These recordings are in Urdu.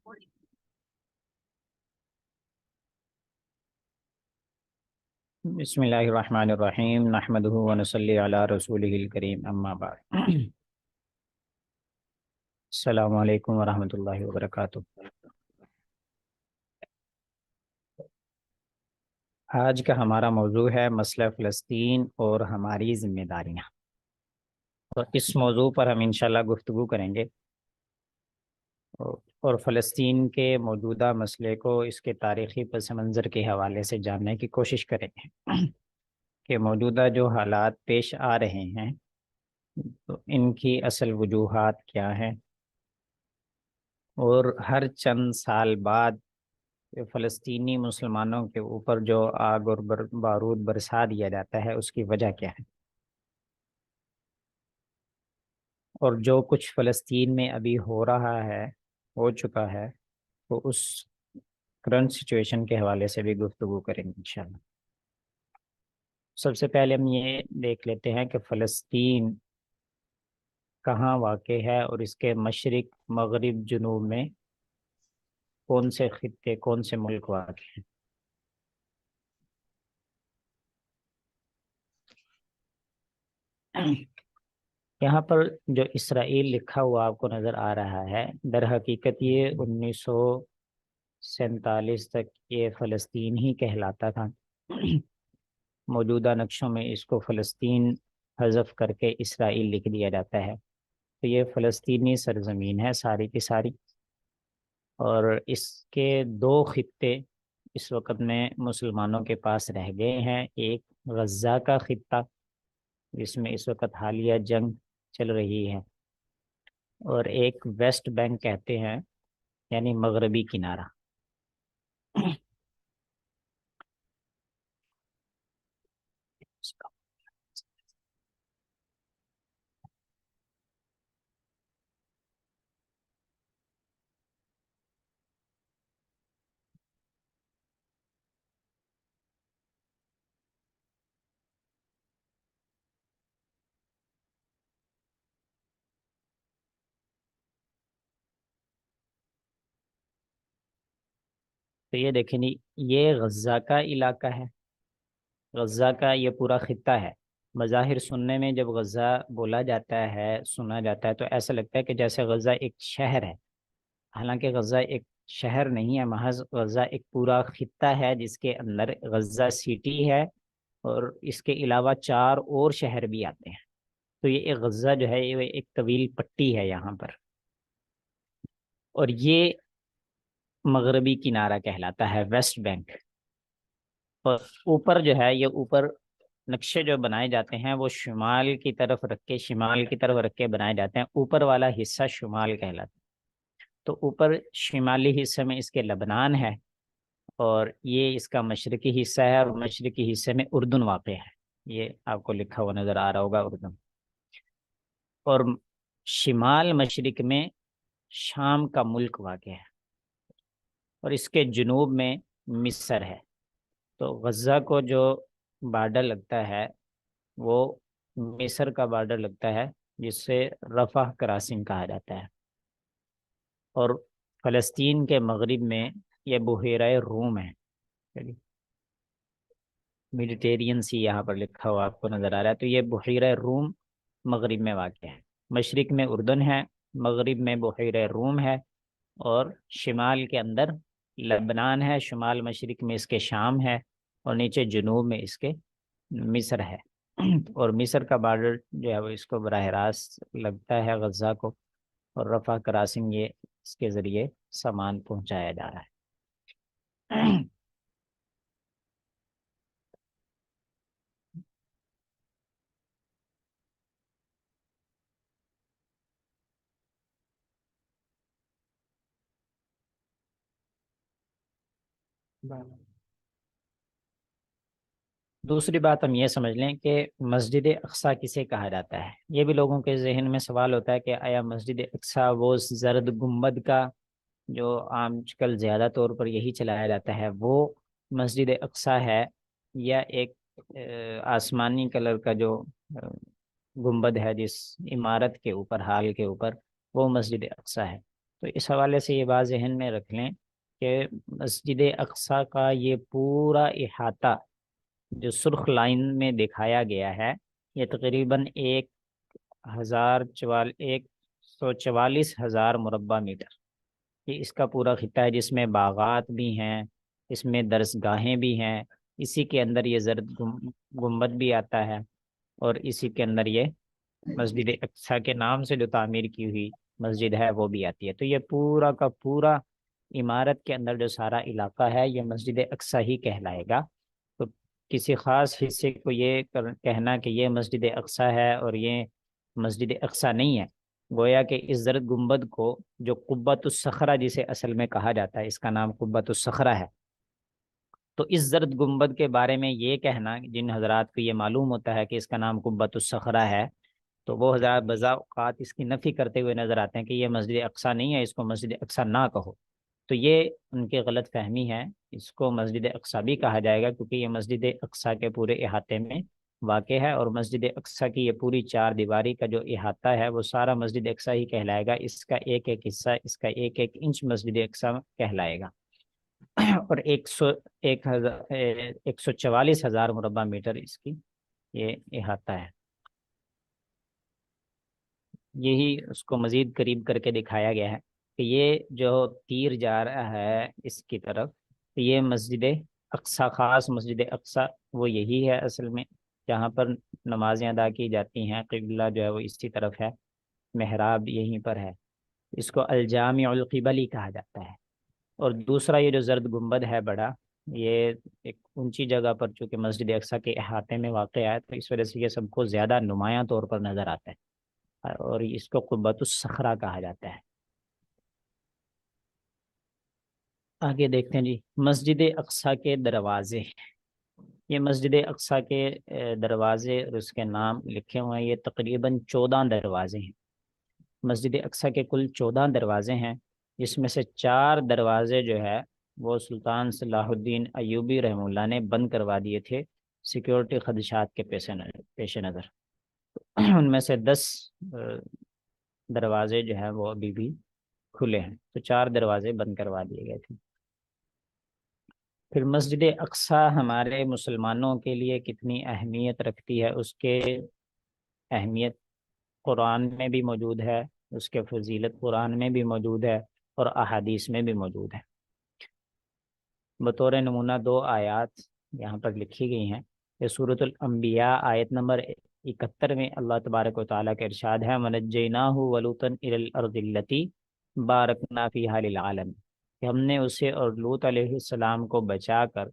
بسم اللہ الرحمن الرحیم نحمدہ ونصلی علی رسولہ الکریم اما بعد السلام علیکم ورحمۃ اللہ وبرکاتہ۔ آج کا ہمارا موضوع ہے مسئلہ فلسطین اور ہماری ذمہ داریاں، اور اس موضوع پر ہم انشاءاللہ گفتگو کریں گے اور فلسطین کے موجودہ مسئلے کو اس کے تاریخی پس منظر کے حوالے سے جاننے کی کوشش کریں گے کہ موجودہ جو حالات پیش آ رہے ہیں تو ان کی اصل وجوہات کیا ہیں، اور ہر چند سال بعد فلسطینی مسلمانوں کے اوپر جو آگ اور بارود برسا دیا جاتا ہے اس کی وجہ کیا ہے، اور جو کچھ فلسطین میں ابھی ہو رہا ہے، ہو چکا ہے، تو اس کرنٹ سچویشن کے حوالے سے بھی گفتگو کریں گے انشاءاللہ۔ سب سے پہلے ہم یہ دیکھ لیتے ہیں کہ فلسطین کہاں واقع ہے، اور اس کے مشرق، مغرب، جنوب میں کون سے خطے، کون سے ملک واقع ہیں۔ یہاں پر جو اسرائیل لکھا ہوا آپ کو نظر آ رہا ہے، در حقیقت یہ 1947 تک یہ فلسطین ہی کہلاتا تھا۔ موجودہ نقشوں میں اس کو فلسطین حذف کر کے اسرائیل لکھ دیا جاتا ہے، تو یہ فلسطینی سرزمین ہے ساری کی ساری، اور اس کے دو خطے اس وقت میں مسلمانوں کے پاس رہ گئے ہیں۔ ایک غزہ کا خطہ جس میں اس وقت حالیہ جنگ چل رہی ہے، اور ایک ویسٹ بینک کہتے ہیں، یعنی مغربی کنارہ۔ تو یہ دیکھیں جی، یہ غزہ کا علاقہ ہے، غزہ کا یہ پورا خطہ ہے۔ بظاہر سننے میں جب غزہ بولا جاتا ہے، سنا جاتا ہے، تو ایسا لگتا ہے کہ جیسے غزہ ایک شہر ہے، حالانکہ غزہ ایک شہر نہیں ہے محض، غزہ ایک پورا خطہ ہے جس کے اندر غزہ سٹی ہے، اور اس کے علاوہ 4 اور شہر بھی آتے ہیں۔ تو یہ ایک غزہ جو ہے یہ ایک طویل پٹی ہے یہاں پر، اور یہ مغربی کنارہ کہلاتا ہے، ویسٹ بینک۔ اور اوپر جو ہے، یہ اوپر نقشے جو بنائے جاتے ہیں وہ شمال کی طرف رکھ کے، شمال کی طرف رکھ کے بنائے جاتے ہیں، اوپر والا حصہ شمال کہلاتا ہے۔ تو اوپر شمالی حصے میں اس کے لبنان ہے، اور یہ اس کا مشرقی حصہ ہے، اور مشرقی حصے میں اردن واقع ہے، یہ آپ کو لکھا ہوا نظر آ رہا ہوگا، اردن۔ اور شمال مشرق میں شام کا ملک واقع ہے، اور اس کے جنوب میں مصر ہے۔ تو غزہ کو جو بارڈر لگتا ہے وہ مصر کا بارڈر لگتا ہے، جس سے رفح کراسنگ کہا جاتا ہے۔ اور فلسطین کے مغرب میں یہ بحیرہ روم ہے، میڈیٹیرین سی یہاں پر لکھا ہوا آپ کو نظر آ رہا ہے، تو یہ بحیرہ روم مغرب میں واقع ہے۔ مشرق میں اردن ہے، مغرب میں بحیرہ روم ہے، اور شمال کے اندر لبنان ہے، شمال مشرق میں اس کے شام ہے، اور نیچے جنوب میں اس کے مصر ہے۔ اور مصر کا بارڈر جو ہے وہ اس کو براہ راست لگتا ہے غزہ کو، اور رفح کراسنگ یہ اس کے ذریعے سامان پہنچایا جا رہا ہے۔ دوسری بات ہم یہ سمجھ لیں کہ مسجد اقصیٰ کسے کہا جاتا ہے۔ یہ بھی لوگوں کے ذہن میں سوال ہوتا ہے کہ آیا مسجد اقصیٰ وہ زرد گنبد کا، جو عام کل زیادہ طور پر یہی چلایا جاتا ہے، وہ مسجد اقصیٰ ہے، یا ایک آسمانی کلر کا جو گنبد ہے جس عمارت کے اوپر، ہال کے اوپر، وہ مسجد اقصیٰ ہے۔ تو اس حوالے سے یہ بات ذہن میں رکھ لیں کہ مسجد اقصیٰ کا یہ پورا احاطہ جو سرخ لائن میں دکھایا گیا ہے، یہ تقریباً 144,000 مربع میٹر، یہ اس کا پورا خطہ ہے، جس میں باغات بھی ہیں، اس میں درسگاہیں بھی ہیں، اسی کے اندر یہ گنبد بھی آتا ہے، اور اسی کے اندر یہ مسجد اقصیٰ کے نام سے جو تعمیر کی ہوئی مسجد ہے وہ بھی آتی ہے۔ تو یہ پورا کا پورا عمارت کے اندر جو سارا علاقہ ہے یہ مسجد اقصیٰ ہی کہلائے گا۔ تو کسی خاص حصے کو یہ کہنا کہ یہ مسجد اقصیٰ ہے اور یہ مسجد اقصیٰ نہیں ہے، گویا کہ اس زرد گنبد کو جو قبۃ الصخرہ جسے اصل میں کہا جاتا ہے، اس کا نام قبۃ الصخرہ ہے، تو اس زرد گنبد کے بارے میں یہ کہنا، جن حضرات کو یہ معلوم ہوتا ہے کہ اس کا نام قبۃ الصخرہ ہے، تو وہ حضرات بضع اوقات اس کی نفی کرتے ہوئے نظر آتے ہیں کہ یہ مسجد اقصیٰ نہیں ہے، اس کو مسجد اقصیٰ نہ کہو۔ تو یہ ان کی غلط فہمی ہے، اس کو مسجد اقصیٰ بھی کہا جائے گا کیونکہ یہ مسجد اقصیٰ کے پورے احاطے میں واقع ہے، اور مسجد اقصیٰ کی یہ پوری چار دیواری کا جو احاطہ ہے وہ سارا مسجد اقصیٰ ہی کہلائے گا، اس کا ایک ایک حصہ، اس کا ایک ایک انچ مسجد اقصیٰ کہلائے گا۔ اور 144,000 مربع میٹر اس کی یہ احاطہ ہے۔ یہی اس کو مزید قریب کر کے دکھایا گیا ہے کہ یہ جو تیر جا رہا ہے اس کی طرف، یہ مسجد اقصیٰ، خاص مسجد اقصیٰ وہ یہی ہے اصل میں، جہاں پر نمازیں ادا کی جاتی ہیں، قبلہ جو ہے وہ اسی طرف ہے، محراب یہیں پر ہے، اس کو الجامع القبلی کہا جاتا ہے۔ اور دوسرا یہ جو زرد گنبد ہے بڑا، یہ ایک اونچی جگہ پر چونکہ مسجد اقصیٰ کے احاطے میں واقع ہے، تو اس وجہ سے یہ سب کو زیادہ نمایاں طور پر نظر آتا ہے، اور اس کو قبۃ الصخرہ کہا جاتا ہے۔ آگے دیکھتے ہیں جی، مسجد اقصیٰ کے دروازے، یہ مسجد اقصیٰ کے دروازے اور اس کے نام لکھے ہوئے ہیں، یہ تقریباً 14 دروازے ہیں۔ مسجد اقصیٰ کے کل 14 دروازے ہیں، جس میں سے 4 دروازے جو ہے وہ سلطان صلاح الدین ایوبی رحمہ اللہ نے بند کروا دیے تھے سیکیورٹی خدشات کے پیش نظر۔ ان میں سے 10 دروازے جو ہیں وہ ابھی بھی کھلے ہیں، تو 4 دروازے بند کروا دیے گئے تھے۔ پھر مسجد اقصیٰ ہمارے مسلمانوں کے لیے کتنی اہمیت رکھتی ہے، اس کے اہمیت قرآن میں بھی موجود ہے، اس کے فضیلت قرآن میں بھی موجود ہے اور احادیث میں بھی موجود ہے۔ بطور نمونہ 2 آیات یہاں پر لکھی گئی ہیں۔ یہ سورۃ الانبیاء آیت نمبر 71 میں اللہ تبارک و تعالیٰ کا ارشاد ہے، وَنَجَّيْنَاهُ وَلُوطًا إِلَى الْأَرْضِ الَّتِي بَارَكْنَا فِيهَا لِلْعَالَمِينَ، کہ ہم نے اسے اور لوط علیہ السلام کو بچا کر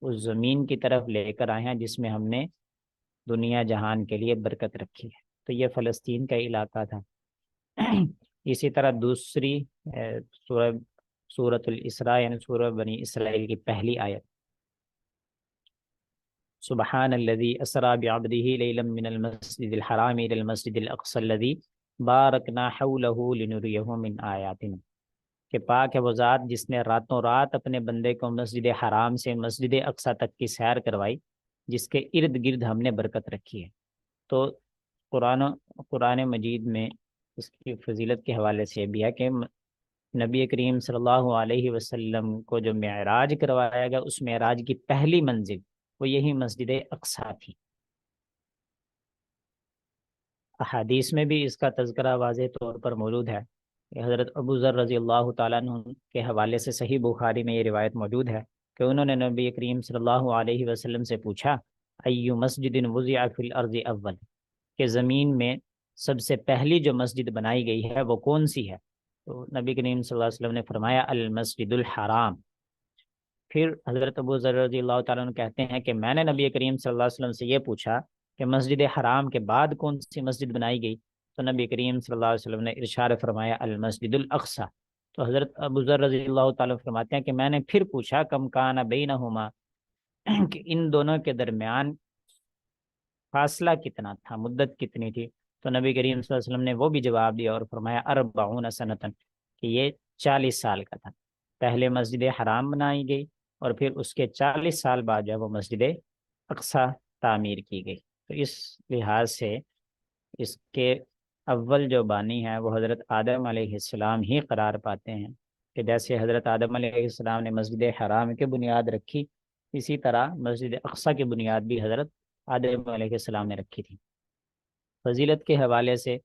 اس زمین کی طرف لے کر آئے ہیں جس میں ہم نے دنیا جہان کے لیے برکت رکھی ہے۔ تو یہ فلسطین کا علاقہ تھا۔ اسی طرح دوسری سورۃ الاسراء یعنی سورہ بنی اسرائیل کی پہلی آیت، سبحان الذي اسرا بعبده ليلا من المسجد الحرام الى المسجد الاقصى الذي باركنا حوله لنريه من آیاتنا، کہ پاک ہے وہ ذات جس نے راتوں رات اپنے بندے کو مسجد حرام سے مسجد اقصیٰ تک کی سیر کروائی، جس کے ارد گرد ہم نے برکت رکھی ہے۔ تو قرآن مجید میں اس کی فضیلت کے حوالے سے بھی ہے کہ نبی کریم صلی اللہ علیہ وسلم کو جو معراج کروایا گیا، اس معراج کی پہلی منزل وہ یہی مسجد اقصیٰ تھی۔ احادیث میں بھی اس کا تذکرہ واضح طور پر موجود ہے۔ حضرت ابو ذر رضی اللہ تعالیٰ عنہ کے حوالے سے صحیح بخاری میں یہ روایت موجود ہے کہ انہوں نے نبی کریم صلی اللہ علیہ وسلم سے پوچھا، ایو مسجد وضع فی الارض اول، کہ زمین میں سب سے پہلی جو مسجد بنائی گئی ہے وہ کون سی ہے؟ تو نبی کریم صلی اللہ علیہ وسلم نے فرمایا المسجد الحرام۔ پھر حضرت ابو ذر رضی اللہ تعالیٰ عنہ کہتے ہیں کہ میں نے نبی کریم صلی اللہ علیہ وسلم سے یہ پوچھا کہ مسجد حرام کے بعد کون سی مسجد بنائی گئی؟ تو نبی کریم صلی اللہ علیہ وسلم نے ارشاد فرمایا المسجد الاقصیٰ۔ تو حضرت ابو ذر رضی اللہ تعالیٰ فرماتے ہیں کہ میں نے پھر پوچھا کم کان بینہما، کہ ان دونوں کے درمیان فاصلہ کتنا تھا، مدت کتنی تھی؟ تو نبی کریم صلی اللہ علیہ وسلم نے وہ بھی جواب دیا اور فرمایا 40 سنتن، کہ یہ 40 سال کا تھا۔ پہلے مسجد حرام بنائی گئی اور پھر اس کے 40 سال بعد جو ہے وہ مسجد اقصیٰ تعمیر کی گئی۔ تو اس لحاظ سے اس کے اول جو بانی ہے وہ حضرت آدم علیہ السلام ہی قرار پاتے ہیں، کہ جیسے حضرت آدم علیہ السلام نے مسجد حرام کی بنیاد رکھی، اسی طرح مسجد اقصی کی بنیاد بھی حضرت آدم علیہ السلام نے رکھی تھی۔ فضیلت کے حوالے سے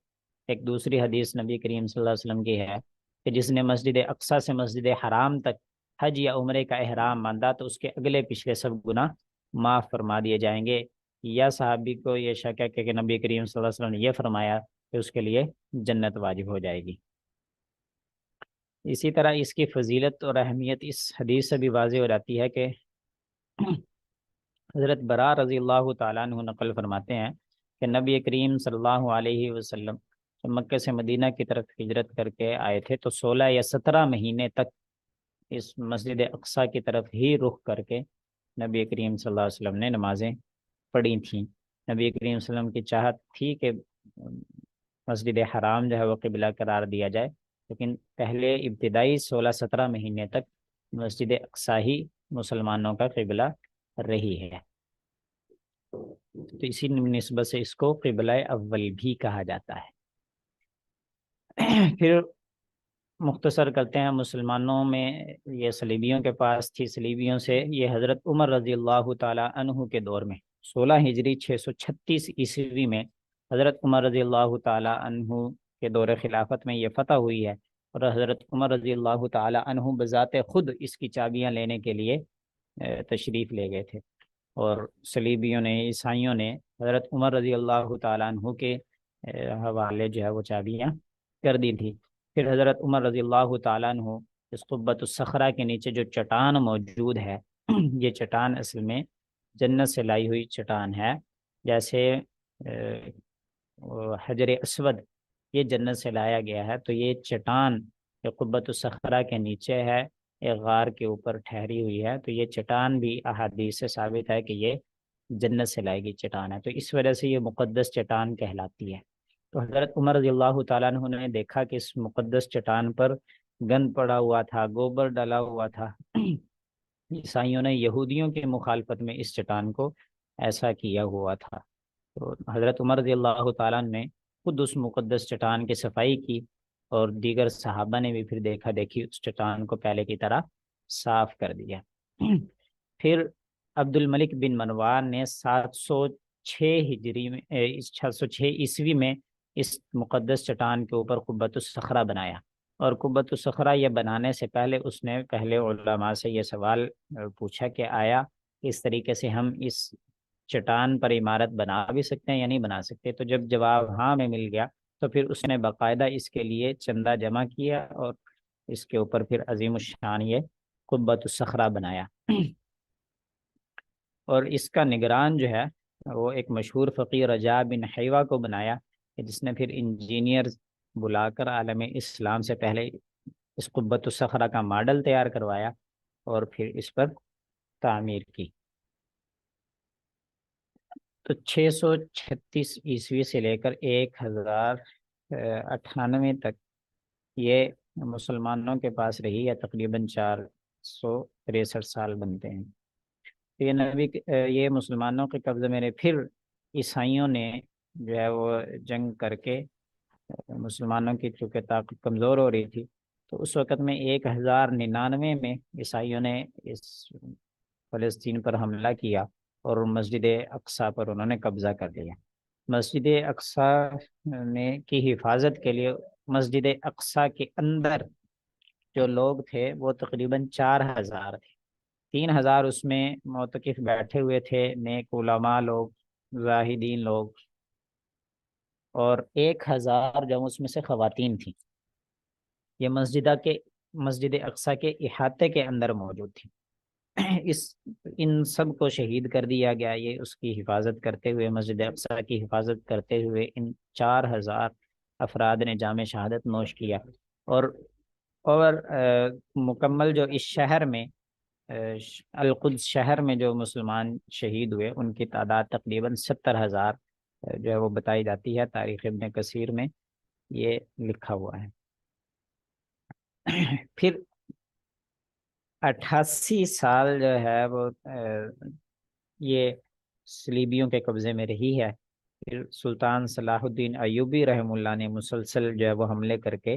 ایک دوسری حدیث نبی کریم صلی اللہ علیہ وسلم کی ہے کہ جس نے مسجد اقصی سے مسجد حرام تک حج یا عمرے کا احرام باندھا تو اس کے اگلے پچھلے سب گناہ معاف فرما دیے جائیں گے۔ یا صحابی کو یہ شک ہے کہ نبی کریم صلی اللہ علیہ وسلم نے یہ فرمایا کہ اس کے لیے جنت واجب ہو جائے گی۔ اسی طرح اس کی فضیلت اور اہمیت اس حدیث سے بھی واضح ہو جاتی ہے کہ حضرت برا رضی اللہ تعالیٰ عنہ نقل فرماتے ہیں کہ نبی کریم صلی اللہ علیہ وسلم جب مکہ سے مدینہ کی طرف ہجرت کر کے آئے تھے تو 16 یا 17 مہینے تک اس مسجد اقصی کی طرف ہی رخ کر کے نبی کریم صلی اللہ علیہ وسلم نے نمازیں پڑھی تھیں۔ نبی کریم صلی اللہ علیہ وسلم کی چاہت تھی کہ مسجد حرام جو ہے وہ قبلہ قرار دیا جائے، لیکن پہلے ابتدائی 16-17 مہینے تک مسجد اقصی ہی مسلمانوں کا قبلہ رہی ہے، تو اسی نسبت سے اس کو قبلہ اول بھی کہا جاتا ہے۔ پھر مختصر کرتے ہیں، مسلمانوں میں یہ صلیبیوں کے پاس تھی، صلیبیوں سے یہ حضرت عمر رضی اللہ تعالی عنہ کے دور میں 16 ہجری 636 عیسوی میں حضرت عمر رضی اللہ تعالی عنہ کے دور خلافت میں یہ فتح ہوئی ہے، اور حضرت عمر رضی اللہ تعالی عنہ بذات خود اس کی چابیاں لینے کے لیے تشریف لے گئے تھے، اور صلیبیوں نے، عیسائیوں نے حضرت عمر رضی اللہ تعالیٰ عنہ کے حوالے جو ہے وہ چابیاں کر دی تھی۔ پھر حضرت عمر رضی اللہ تعالیٰ عنہ اس قبۃ الصخرہ کے نیچے جو چٹان موجود ہے، یہ چٹان اصل میں جنت سے لائی ہوئی چٹان ہے، جیسے حجر اسود یہ جنت سے لایا گیا ہے، تو یہ چٹان یہ قبۃ الصخرہ کے نیچے ہے، ایک غار کے اوپر ٹھہری ہوئی ہے، تو یہ چٹان بھی احادیث سے ثابت ہے کہ یہ جنت سے لائی گئی چٹان ہے، تو اس وجہ سے یہ مقدس چٹان کہلاتی ہے۔ تو حضرت عمر رضی اللہ تعالیٰ عنہ نے دیکھا کہ اس مقدس چٹان پر گند پڑا ہوا تھا، گوبر ڈلا ہوا تھا۔ عیسائیوں نے یہودیوں کی مخالفت میں اس چٹان کو ایسا کیا ہوا تھا، تو حضرت عمر رضی اللہ تعالیٰ نے خود اس مقدس چٹان کی صفائی کی، اور دیگر صحابہ نے بھی پھر دیکھا دیکھی اس چٹان کو پہلے کی طرح صاف کر دیا۔ پھر عبد الملک بن مروان نے 706 ہجری میں 606 عیسوی میں اس مقدس چٹان کے اوپر قبۃ الصخرہ بنایا، اور قبۃ الصخرہ یہ بنانے سے پہلے اس نے پہلے علماء سے یہ سوال پوچھا کہ آیا اس طریقے سے ہم اس چٹان پر عمارت بنا بھی سکتے ہیں یا نہیں بنا سکتے، تو جب جواب ہاں میں مل گیا تو پھر اس نے باقاعدہ اس کے لیے چندہ جمع کیا، اور اس کے اوپر پھر عظیم الشان یہ قبۃ الصخرہ بنایا۔ اور اس کا نگران جو ہے وہ ایک مشہور فقیر رجاء بن حیوہ کو بنایا، جس نے پھر انجینئر بلا کر عالم اسلام سے پہلے اس قبۃ الصخرہ کا ماڈل تیار کروایا اور پھر اس پر تعمیر کی۔ تو 636 عیسوی سے لے کر 1098 تک یہ مسلمانوں کے پاس رہی ہے، تقریباً 463 سال بنتے ہیں۔ یہ مسلمانوں کے قبضے میں رہے، پھر عیسائیوں نے جو ہے وہ جنگ کر کے مسلمانوں کی چونکہ طاقت کمزور ہو رہی تھی، تو اس وقت میں 1099 میں عیسائیوں نے اس فلسطین پر حملہ کیا اور مسجد اقصی پر انہوں نے قبضہ کر لیا۔ مسجد اقصی میں کی حفاظت کے لیے مسجد اقصی کے اندر جو لوگ تھے وہ تقریباً 4000 تھے، 3000 اس میں معتکف بیٹھے ہوئے تھے، نیک علماء لوگ، زاہدین لوگ، اور 1000 جو اس میں سے خواتین تھیں۔ یہ مسجد اقصی کے احاطے کے اندر موجود تھی۔ ان سب کو شہید کر دیا گیا، یہ اس کی حفاظت کرتے ہوئے، مسجد اقصی کی حفاظت کرتے ہوئے ان 4000 افراد نے جام شہادت نوش کیا، اور مکمل جو اس شہر میں القدس شہر میں جو مسلمان شہید ہوئے ان کی تعداد تقریباً 70,000 جو ہے وہ بتائی جاتی ہے، تاریخ ابن کثیر میں یہ لکھا ہوا ہے۔ پھر 88 سال جو ہے وہ یہ صلیبیوں کے قبضے میں رہی ہے، پھر سلطان صلاح الدین ایوبی رحم اللہ نے مسلسل جو ہے وہ حملے کر کے،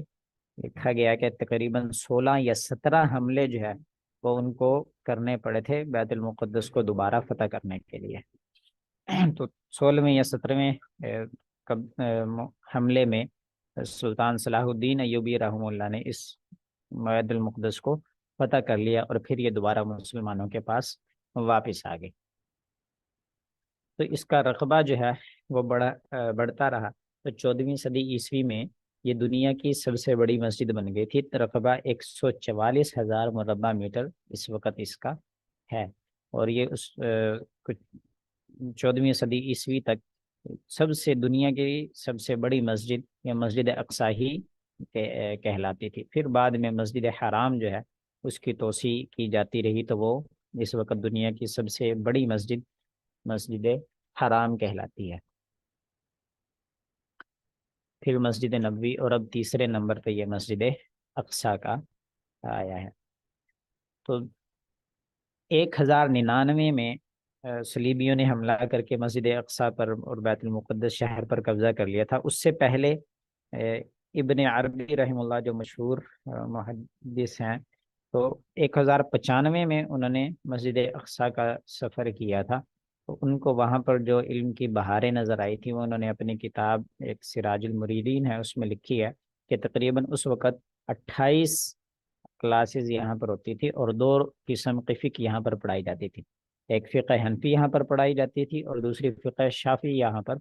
لکھا گیا کہ تقریباً 16 یا 17 حملے جو ہے وہ ان کو کرنے پڑے تھے بیت المقدس کو دوبارہ فتح کرنے کے لیے۔ تو 16ویں یا 17ویں حملے میں سلطان صلاح الدین ایوبی رحمہ اللہ نے اس بیت المقدس کو فتح کر لیا، اور پھر یہ دوبارہ مسلمانوں کے پاس واپس آ گئی۔ تو اس کا رقبہ جو ہے وہ بڑھتا رہا۔ تو 14ویں صدی عیسوی میں یہ دنیا کی سب سے بڑی مسجد بن گئی تھی۔ رقبہ 144,000 مربع میٹر اس وقت اس کا ہے، اور یہ اس 14ویں صدی عیسوی تک دنیا کی سب سے بڑی مسجد یا مسجد اقصی ہی کہلاتی تھی۔ پھر بعد میں مسجد حرام جو ہے اس کی توسیع کی جاتی رہی، تو وہ اس وقت دنیا کی سب سے بڑی مسجد مسجد حرام کہلاتی ہے۔ پھر مسجد نبوی، اور اب تیسرے نمبر پہ یہ مسجد اقصی کا آیا ہے۔ تو 1099 میں صلیبیوں نے حملہ کر کے مسجد اقصی پر اور بیت المقدس شہر پر قبضہ کر لیا تھا۔ اس سے پہلے ابن عربی رحم اللہ جو مشہور محدث ہیں، تو 1095 میں انہوں نے مسجد اقصی کا سفر کیا تھا۔ تو ان کو وہاں پر جو علم کی بہاریں نظر آئی تھی، وہ انہوں نے اپنی کتاب ایک سراج المریدین ہے اس میں لکھی ہے کہ تقریباً اس وقت 28 کلاسز یہاں پر ہوتی تھی، اور 2 قسم کی فقہ یہاں پر پڑھائی جاتی تھی۔ ایک فقہ حنفی یہاں پر پڑھائی جاتی تھی، اور دوسری فقہ شافعی یہاں پر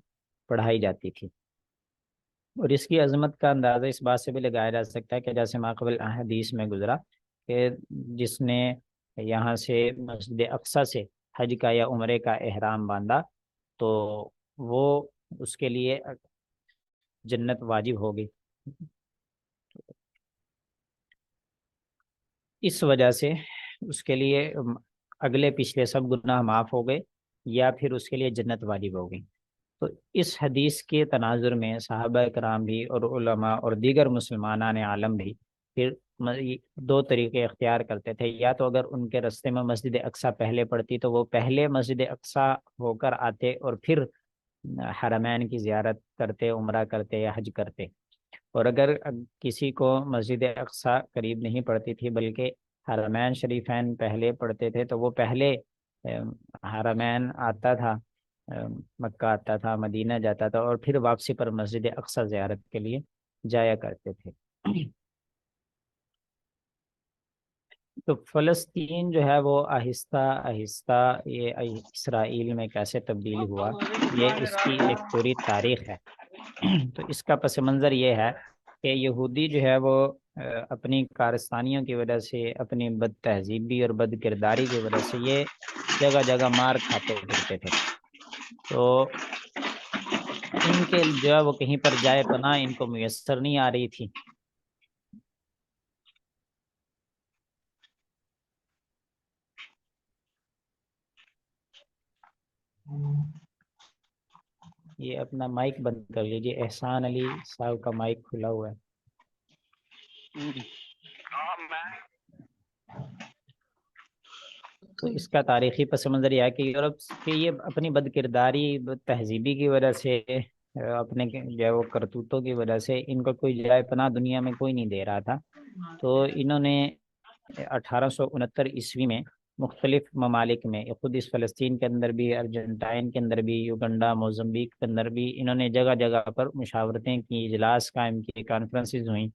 پڑھائی جاتی تھی۔ اور اس کی عظمت کا اندازہ اس بات سے بھی لگایا جا سکتا ہے کہ جیسے ماقبل احادیث میں گزرا کہ جس نے یہاں سے مسجد اقصی سے حج کا یا عمرے کا احرام باندھا، تو وہ اس کے لیے جنت واجب ہوگی۔ اس وجہ سے اس کے لیے اگلے پچھلے سب گناہ معاف ہو گئے، یا پھر اس کے لیے جنت واجب ہو گئی۔ تو اس حدیث کے تناظر میں صحابہ کرام بھی اور علماء اور دیگر مسلمانان عالم بھی پھر 2 طریقے اختیار کرتے تھے۔ یا تو اگر ان کے رستے میں مسجد اقصی پہلے پڑتی تو وہ پہلے مسجد اقصی ہو کر آتے، اور پھر حرمین کی زیارت کرتے، عمرہ کرتے یا حج کرتے۔ اور اگر کسی کو مسجد اقصی قریب نہیں پڑتی تھی بلکہ حرمین شریفین پہلے پڑھتے تھے، تو وہ پہلے حرمین آتا تھا، مکہ آتا تھا، مدینہ جاتا تھا، اور پھر واپسی پر مسجد اقصی زیارت کے لیے جایا کرتے تھے۔ تو فلسطین جو ہے وہ آہستہ آہستہ یہ اسرائیل میں کیسے تبدیل ہوا، یہ اس کی ایک پوری تاریخ ہے۔ تو اس کا پس منظر یہ ہے کہ یہودی جو ہے وہ اپنی کارستانیوں کی وجہ سے، اپنی بد تہذیبی اور بد کرداری کی وجہ سے یہ جگہ جگہ مار کھاتے پھرتے تھے۔ تو ان کے جو ہے وہ کہیں پر جائے پناہ ان کو میسر نہیں آ رہی تھی۔ یہ اپنا مائک بند کر لیجیے، احسان علی صاحب کا مائک کھلا ہوا ہے۔ تو اس کا تاریخی پس منظر یہ ہے کہ یورپ کے یہ اپنی بد کرداری، بد تہذیبی کی وجہ سے، اپنے جو ہے وہ کرتوتوں کی وجہ سے ان کو کوئی جائے پناہ دنیا میں کوئی نہیں دے رہا تھا۔ تو انہوں نے 1869 میں مختلف ممالک میں، خود اس فلسطین کے اندر بھی، ارجنٹائن کے اندر بھی، یوگنڈا، موزمبیق کے اندر بھی، انہوں نے جگہ جگہ پر مشاورتیں کی، اجلاس قائم کی، کانفرنسز ہوئیں۔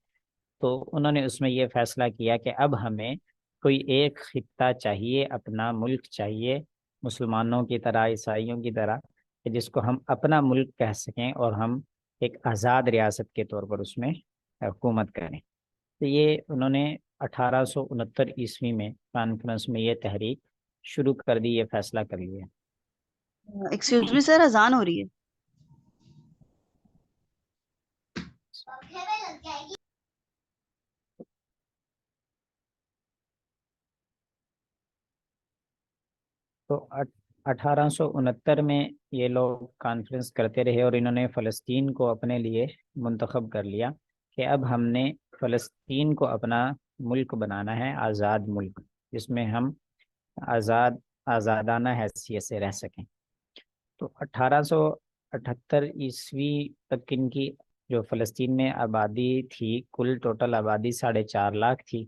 تو انہوں نے اس میں یہ فیصلہ کیا کہ اب ہمیں کوئی ایک خطہ چاہیے، اپنا ملک چاہیے، مسلمانوں کی طرح، عیسائیوں کی طرح، کہ جس کو ہم اپنا ملک کہہ سکیں اور ہم ایک آزاد ریاست کے طور پر اس میں حکومت کریں۔ تو یہ انہوں نے 1869 میں کانفرنس میں یہ تحریک شروع کر دی، یہ فیصلہ کر لیا۔ ایکسکیوز می سر، اذان ہو رہی ہے۔ تو 1869 میں یہ لوگ کانفرنس کرتے رہے، اور انہوں نے فلسطین کو اپنے لیے منتخب کر لیا کہ اب ہم نے فلسطین کو اپنا ملک بنانا ہے، آزاد ملک، جس میں ہم آزادانہ حیثیت سے رہ سکیں۔ تو 1978 عیسوی تک ان کی جو فلسطین میں آبادی تھی، کل ٹوٹل آبادی 4.5 لاکھ تھی،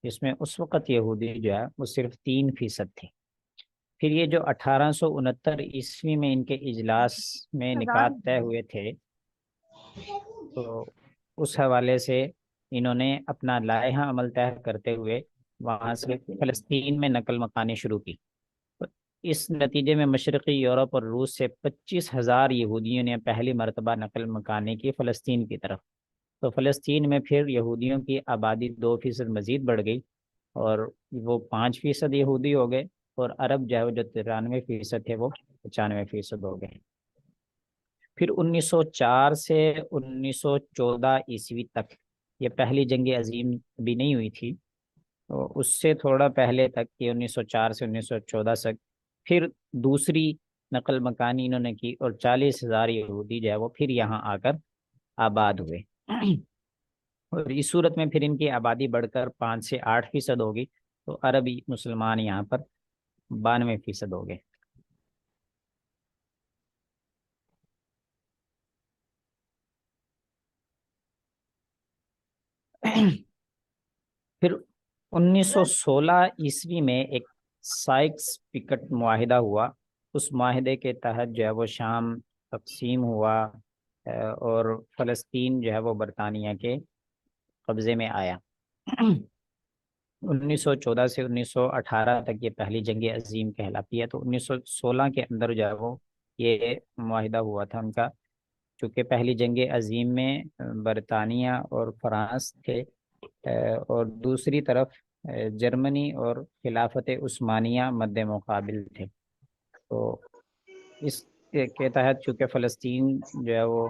جس میں اس وقت یہودی جو ہے وہ صرف 3% تھے۔ پھر یہ جو 1869 عیسوی میں ان کے اجلاس میں اذان نکات طے ہوئے تھے، تو اس حوالے سے انہوں نے اپنا لائحہ عمل طے کرتے ہوئے وہاں سے فلسطین میں نقل مکانی شروع کی۔ تو اس نتیجے میں مشرقی یورپ اور روس سے 25,000 یہودیوں نے پہلی مرتبہ نقل مکانی کی فلسطین کی طرف۔ تو فلسطین میں پھر یہودیوں کی آبادی 2% مزید بڑھ گئی، اور وہ 5% یہودی ہو گئے، اور عرب جو ہے وہ جو 93% تھے وہ 95% ہو گئے۔ پھر 1904 سے 1914 عیسوی تک، یہ پہلی جنگ عظیم بھی نہیں ہوئی تھی، تو اس سے تھوڑا پہلے تک، یہ 1904 سے 1914 تک پھر دوسری نقل مکانی انہوں نے کی، اور 40,000 یہودی جو ہے وہ پھر یہاں آ کر آباد ہوئے۔ اور اس صورت میں پھر ان کی آبادی بڑھ کر 5 سے 8% ہوگی، تو عربی مسلمان یہاں پر 92% ہو گئے۔ پھر 1916 عیسوی میں ایک سائکس پکٹ معاہدہ ہوا۔ اس معاہدے کے تحت جو ہے وہ شام تقسیم ہوا، اور فلسطین جو ہے وہ برطانیہ کے قبضے میں آیا۔ 1914 سے 1918 تک یہ پہلی جنگ عظیم کہلاتی ہے۔ تو 1916 کے اندر جو ہے وہ یہ معاہدہ ہوا تھا ان کا، چونکہ پہلی جنگ عظیم میں برطانیہ اور فرانس تھے، اور دوسری طرف جرمنی اور خلافت عثمانیہ مد مقابل تھے۔ تو اس کے تحت چونکہ فلسطین جو ہے وہ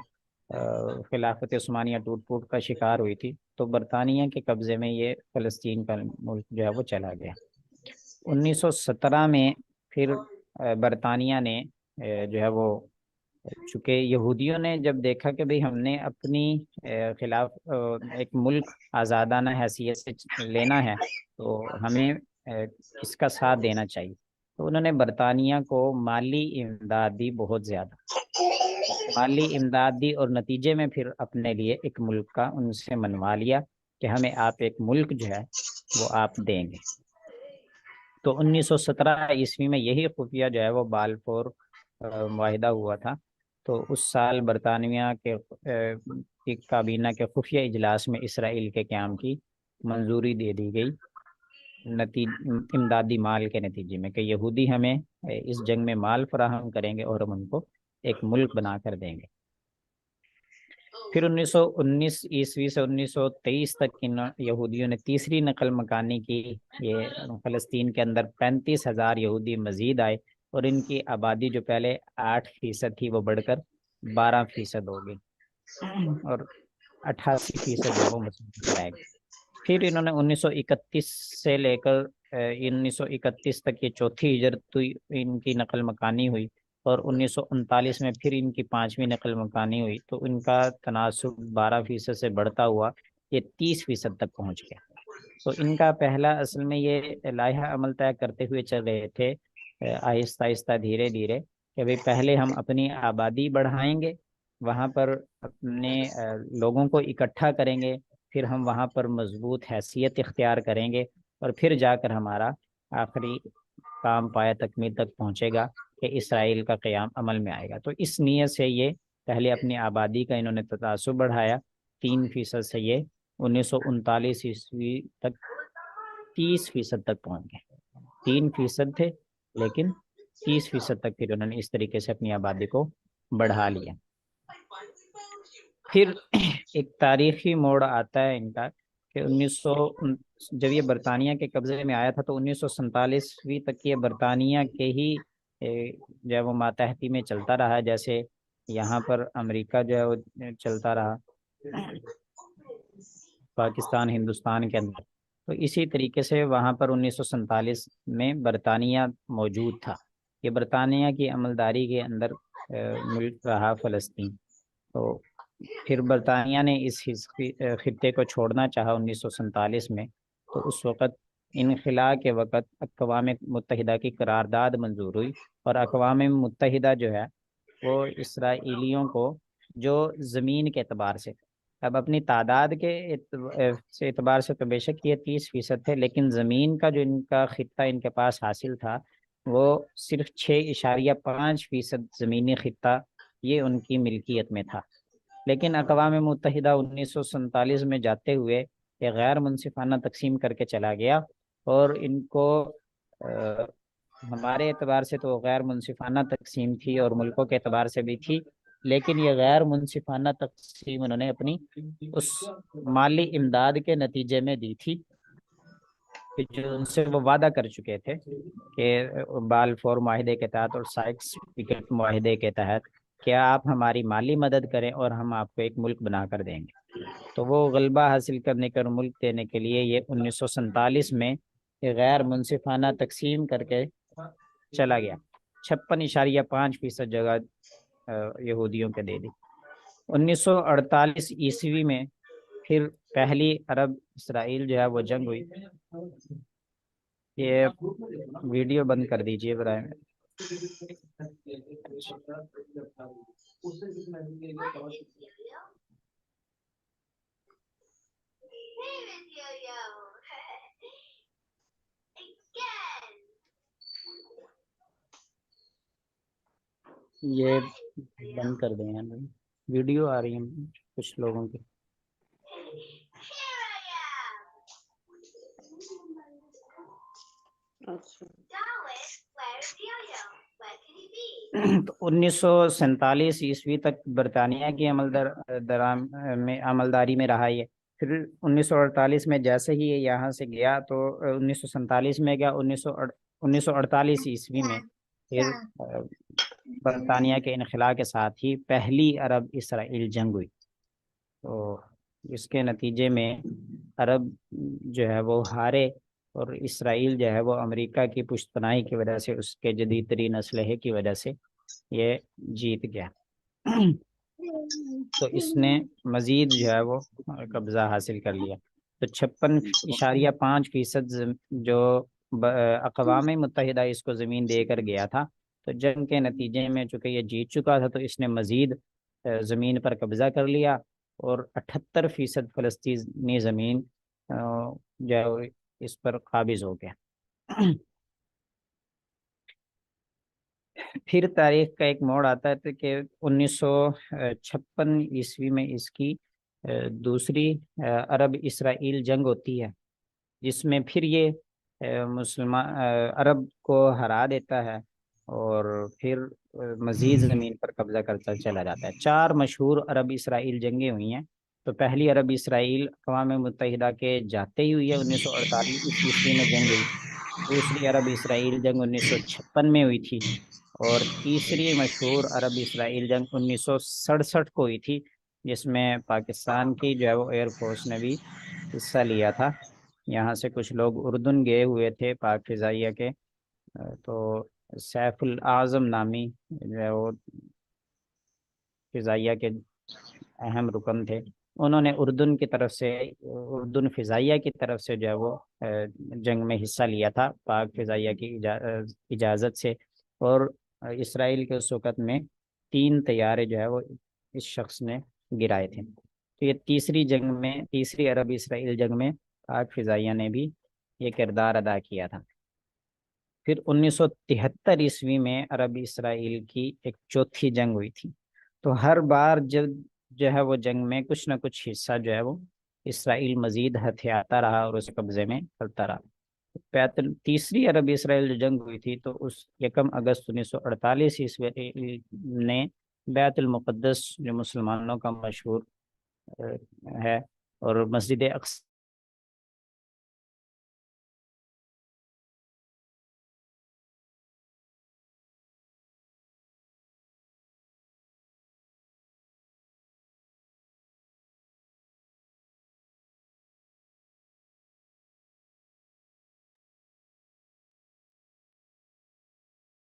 خلافت عثمانیہ ٹوٹ پھوٹ کا شکار ہوئی تھی، تو برطانیہ کے قبضے میں یہ فلسطین کا ملک جو ہے وہ چلا گیا۔ 1917 میں پھر برطانیہ نے جو ہے وہ، چونکہ یہودیوں نے جب دیکھا کہ بھئی ہم نے اپنی خلاف ایک ملک آزادانہ حیثیت سے لینا ہے، تو ہمیں اس کا ساتھ دینا چاہیے، تو انہوں نے برطانیہ کو مالی امداد دی، بہت زیادہ مالی امداد دی، اور نتیجے میں پھر اپنے لیے ایک ملک کا ان سے منوا لیا کہ ہمیں آپ ایک ملک جو ہے وہ آپ دیں گے۔ تو 1917 عیسوی میں یہی خفیہ جو ہے وہ بالفور معاہدہ ہوا تھا۔ تو اس سال برطانیہ کے کی کابینہ کے خفیہ اجلاس میں اسرائیل کے قیام کی منظوری دے دی گئی، امدادی مال کے نتیجے میں، کہ یہودی ہمیں اس جنگ میں مال فراہم کریں گے، اور ہم ان کو ایک ملک بنا کر دیں گے۔ پھر 1919 عیسوی سے 1923 تک یہودیوں نے تیسری نقل مکانی کی۔ یہ فلسطین کے اندر 35,000 یہودی مزید آئے، اور ان کی آبادی جو پہلے 8% تھی وہ بڑھ کر 12% ہو گئی، اور 88% جو ہے وہ مسلمان رہ گئے۔ پھر انہوں نے 1931 سے لے کر 1931 تک، یہ چوتھی ہجرت ان کی نقل مکانی ہوئی، اور 1939 میں پھر ان کی 5ویں نقل مکانی ہوئی، تو ان کا تناسب 12% سے بڑھتا ہوا یہ 30% تک پہنچ گیا۔ تو ان کا پہلا اصل میں یہ لائحہ عمل طے کرتے ہوئے چل رہے تھے، آہستہ آہستہ دھیرے دھیرے، کہ بھئی پہلے ہم اپنی آبادی بڑھائیں گے، وہاں پر اپنے لوگوں کو اکٹھا کریں گے، پھر ہم وہاں پر مضبوط حیثیت اختیار کریں گے، اور پھر جا کر ہمارا آخری کام پایہ تکمیل تک پہنچے گا کہ اسرائیل کا قیام عمل میں آئے گا۔ تو اس نیت سے یہ پہلے اپنی آبادی کا انہوں نے تناسب بڑھایا، 3% سے یہ 1939 عیسوی تک 30% تک پہنچ گئے۔ 3% تھے، لیکن 30% تک پھر انہوں نے اس طریقے سے اپنی آبادی کو بڑھا لیا۔ پھر ایک تاریخی موڑ آتا ہے ان کا، کہ 1900 جب یہ برطانیہ کے قبضے میں آیا تھا، تو 1947 تک یہ برطانیہ کے ہی جو ہے وہ ماتحتی میں چلتا رہا، جیسے یہاں پر امریکہ جو ہے وہ چلتا رہا پاکستان ہندوستان کے اندر، تو اسی طریقے سے وہاں پر 1947 میں برطانیہ موجود تھا۔ یہ برطانیہ کی عملداری کے اندر ملک رہا فلسطین۔ تو پھر برطانیہ نے اس خطے کو چھوڑنا چاہا 1947 میں، تو اس وقت انخلا کے وقت اقوام متحدہ کی قرارداد منظور ہوئی، اور اقوام متحدہ جو ہے وہ اسرائیلیوں کو جو زمین کے اعتبار سے، اب اپنی تعداد کے اعتبار سے تو بے شک یہ 30% تھے، لیکن زمین کا جو ان کا خطہ ان کے پاس حاصل تھا وہ صرف 6.5% زمینی خطہ یہ ان کی ملکیت میں تھا۔ لیکن اقوام متحدہ 1947 میں جاتے ہوئے یہ غیر منصفانہ تقسیم کر کے چلا گیا، اور ان کو ہمارے اعتبار سے تو غیر منصفانہ تقسیم تھی اور ملکوں کے اعتبار سے بھی تھی، لیکن یہ غیر منصفانہ تقسیم انہوں نے اپنی اس مالی امداد کے نتیجے میں دی تھی کہ جو ان سے وہ وعدہ کر چکے تھے کہ بالفور معاہدے کے تحت اور سائکس پیکٹ معاہدے کے تحت کیا آپ ہماری مالی مدد کریں اور ہم آپ کو ایک ملک بنا کر دیں گے۔ تو وہ غلبہ حاصل کرنے کا اور ملک دینے کے لیے یہ 1947 میں یہ غیر منصفانہ تقسیم کر کے چلا گیا۔ 56.5% جگہ یہودیوں کے دے دی۔ 1948 میں پھر پہلی عرب اسرائیل جو ہے وہ جنگ ہوئی۔ یہ ویڈیو بند کر دیجئے برائے میں۔ یہ بند کر دیں یار، ویڈیو آ رہی ہیں کچھ لوگوں کی۔ تو 1947 تک برطانیہ کی عملداری میں رہا یہ۔ پھر 1948 میں جیسے ہی یہ یہاں سے گیا تو 1947 میں گیا، 1948 میں پھر برطانیہ کے انخلاء کے ساتھ ہی پہلی عرب اسرائیل جنگ ہوئی۔ تو اس کے نتیجے میں عرب جو ہے وہ ہارے، اور اسرائیل جو ہے وہ امریکہ کی پشت پناہی کی وجہ سے، اس کے جدید ترین اسلحے کی وجہ سے یہ جیت گیا۔ تو اس نے مزید جو ہے وہ قبضہ حاصل کر لیا۔ تو 56.5% جو اقوام متحدہ اس کو زمین دے کر گیا تھا، تو جنگ کے نتیجے میں چونکہ یہ جیت چکا تھا تو اس نے مزید زمین پر قبضہ کر لیا، اور 78% فلسطینی زمین جو ہے وہ اس پر قابض ہو گیا۔ پھر تاریخ کا ایک موڑ آتا ہے کہ 1956 میں اس کی دوسری عرب اسرائیل جنگ ہوتی ہے، جس میں پھر یہ مسلمان عرب کو ہرا دیتا ہے، اور پھر مزید زمین پر قبضہ کرتا چلا جاتا ہے۔ 4 مشہور عرب اسرائیل جنگیں ہوئی ہیں۔ تو پہلی عرب اسرائیل اقوام متحدہ کے جاتے ہی ہوئی ہے، 1948 میں جنگ ہوئی۔ دوسری عرب اسرائیل جنگ 1956 میں ہوئی تھی، اور تیسری مشہور عرب اسرائیل جنگ 1967 کو ہوئی تھی، جس میں پاکستان کی جو ہے وہ ایئر فورس نے بھی حصہ لیا تھا۔ یہاں سے کچھ لوگ اردن گئے ہوئے تھے پاک فضائیہ کے، تو سیف الاعظم نامی جو ہے وہ فضائیہ کے اہم رکن تھے، انہوں نے اردن کی طرف سے، اردن فضائیہ کی طرف سے جو ہے وہ جنگ میں حصہ لیا تھا پاک فضائیہ کی اجازت سے، اور اسرائیل کے اس وقت میں 3 طیارے جو ہے وہ اس شخص نے گرائے تھے۔ تو یہ تیسری عرب اسرائیل جنگ میں پاک فضائیہ نے بھی یہ کردار ادا کیا تھا۔ پھر 1973 میں عرب اسرائیل کی ایک چوتھی جنگ ہوئی تھی۔ تو ہر بار جب جو ہے وہ جنگ میں کچھ نہ کچھ حصہ جو ہے وہ اسرائیل مزید ہتھیاتا رہا اور اس قبضے میں کرتا رہا۔ تیسری عرب اسرائیل جو جنگ ہوئی تھی تو اس 1 اگست 1948 نے بیت المقدس جو مسلمانوں کا مشہور ہے، اور مسجد اقصی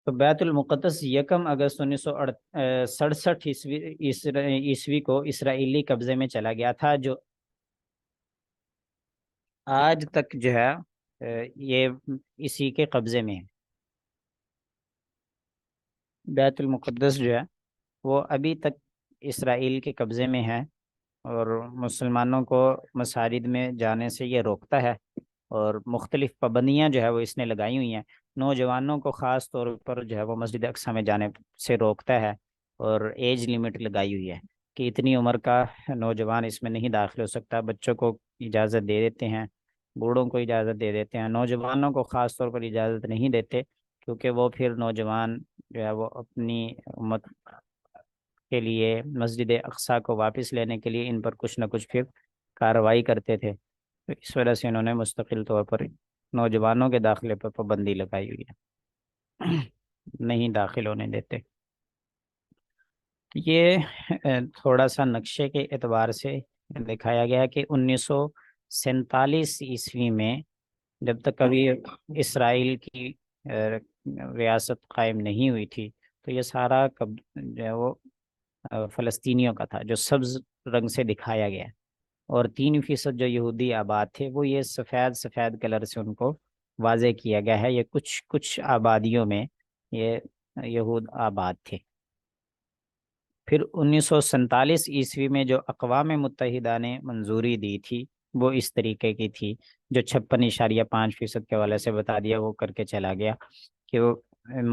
تو بیت المقدس 1 اگست 1967 عیسوی کو اسرائیلی قبضے میں چلا گیا تھا، جو آج تک جو ہے یہ اسی کے قبضے میں ہے۔ بیت المقدس جو ہے وہ ابھی تک اسرائیل کے قبضے میں ہے، اور مسلمانوں کو مساجد میں جانے سے یہ روکتا ہے، اور مختلف پابندیاں جو ہے وہ اس نے لگائی ہوئی ہیں۔ نوجوانوں کو خاص طور پر جو ہے وہ مسجد اقصیٰ میں جانے سے روکتا ہے، اور ایج لمٹ لگائی ہوئی ہے کہ اتنی عمر کا نوجوان اس میں نہیں داخل ہو سکتا۔ بچوں کو اجازت دے دیتے ہیں، بوڑھوں کو اجازت دے دیتے ہیں، نوجوانوں کو خاص طور پر اجازت نہیں دیتے، کیونکہ وہ پھر نوجوان جو ہے وہ اپنی امت کے لیے مسجد اقصیٰ کو واپس لینے کے لیے ان پر کچھ نہ کچھ پھر کارروائی کرتے تھے، تو اس وجہ سے انہوں نے مستقل طور پر نوجوانوں کے داخلے پر پابندی لگائی ہوئی ہے، نہیں داخل ہونے دیتے۔ یہ تھوڑا سا نقشے کے اعتبار سے دکھایا گیا کہ 1947 عیسوی میں جب تک کبھی اسرائیل کی ریاست قائم نہیں ہوئی تھی، تو یہ سارا جو ہے وہ فلسطینیوں کا تھا، جو سبز رنگ سے دکھایا گیا، اور 3% جو یہودی آباد تھے وہ یہ سفید سفید کلر سے ان کو واضح کیا گیا ہے۔ یہ کچھ کچھ آبادیوں میں یہ یہود آباد تھے۔ پھر 1947 عیسوی میں جو اقوام متحدہ نے منظوری دی تھی وہ اس طریقے کی تھی، جو 56.5% کے حوالے سے بتا دیا وہ کر کے چلا گیا، کہ وہ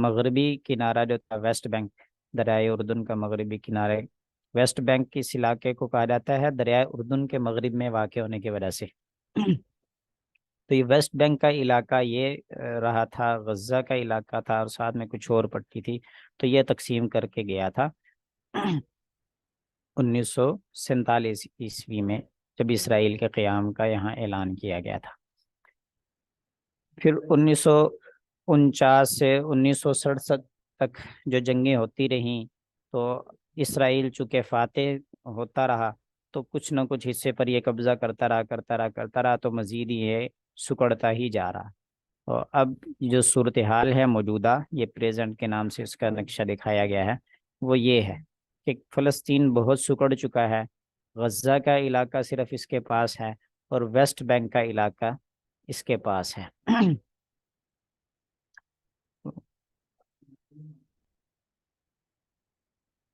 مغربی کنارہ جو تھا ویسٹ بینک، دریائے اردن کا مغربی کنارے، ویسٹ بینک اس علاقے کو کہا جاتا ہے دریائے اردن کے مغرب میں واقع ہونے کی وجہ سے۔ تو یہ ویسٹ بینک کا علاقہ یہ رہا تھا، غزہ کا علاقہ تھا، اور ساتھ میں کچھ اور پٹی تھی، تو یہ تقسیم کر کے گیا تھا 1947 عیسوی میں، جب اسرائیل کے قیام کا یہاں اعلان کیا گیا تھا۔ پھر 1949 سے 1967 تک جو جنگیں ہوتی رہیں، تو اسرائیل چونکہ فاتح ہوتا رہا، تو کچھ نہ کچھ حصے پر یہ قبضہ کرتا رہا، تو مزید یہ سکڑتا ہی جا رہا۔ اور اب جو صورتحال ہے موجودہ، یہ پریزنٹ کے نام سے اس کا نقشہ دکھایا گیا ہے، وہ یہ ہے کہ فلسطین بہت سکڑ چکا ہے، غزہ کا علاقہ صرف اس کے پاس ہے، اور ویسٹ بینک کا علاقہ اس کے پاس ہے۔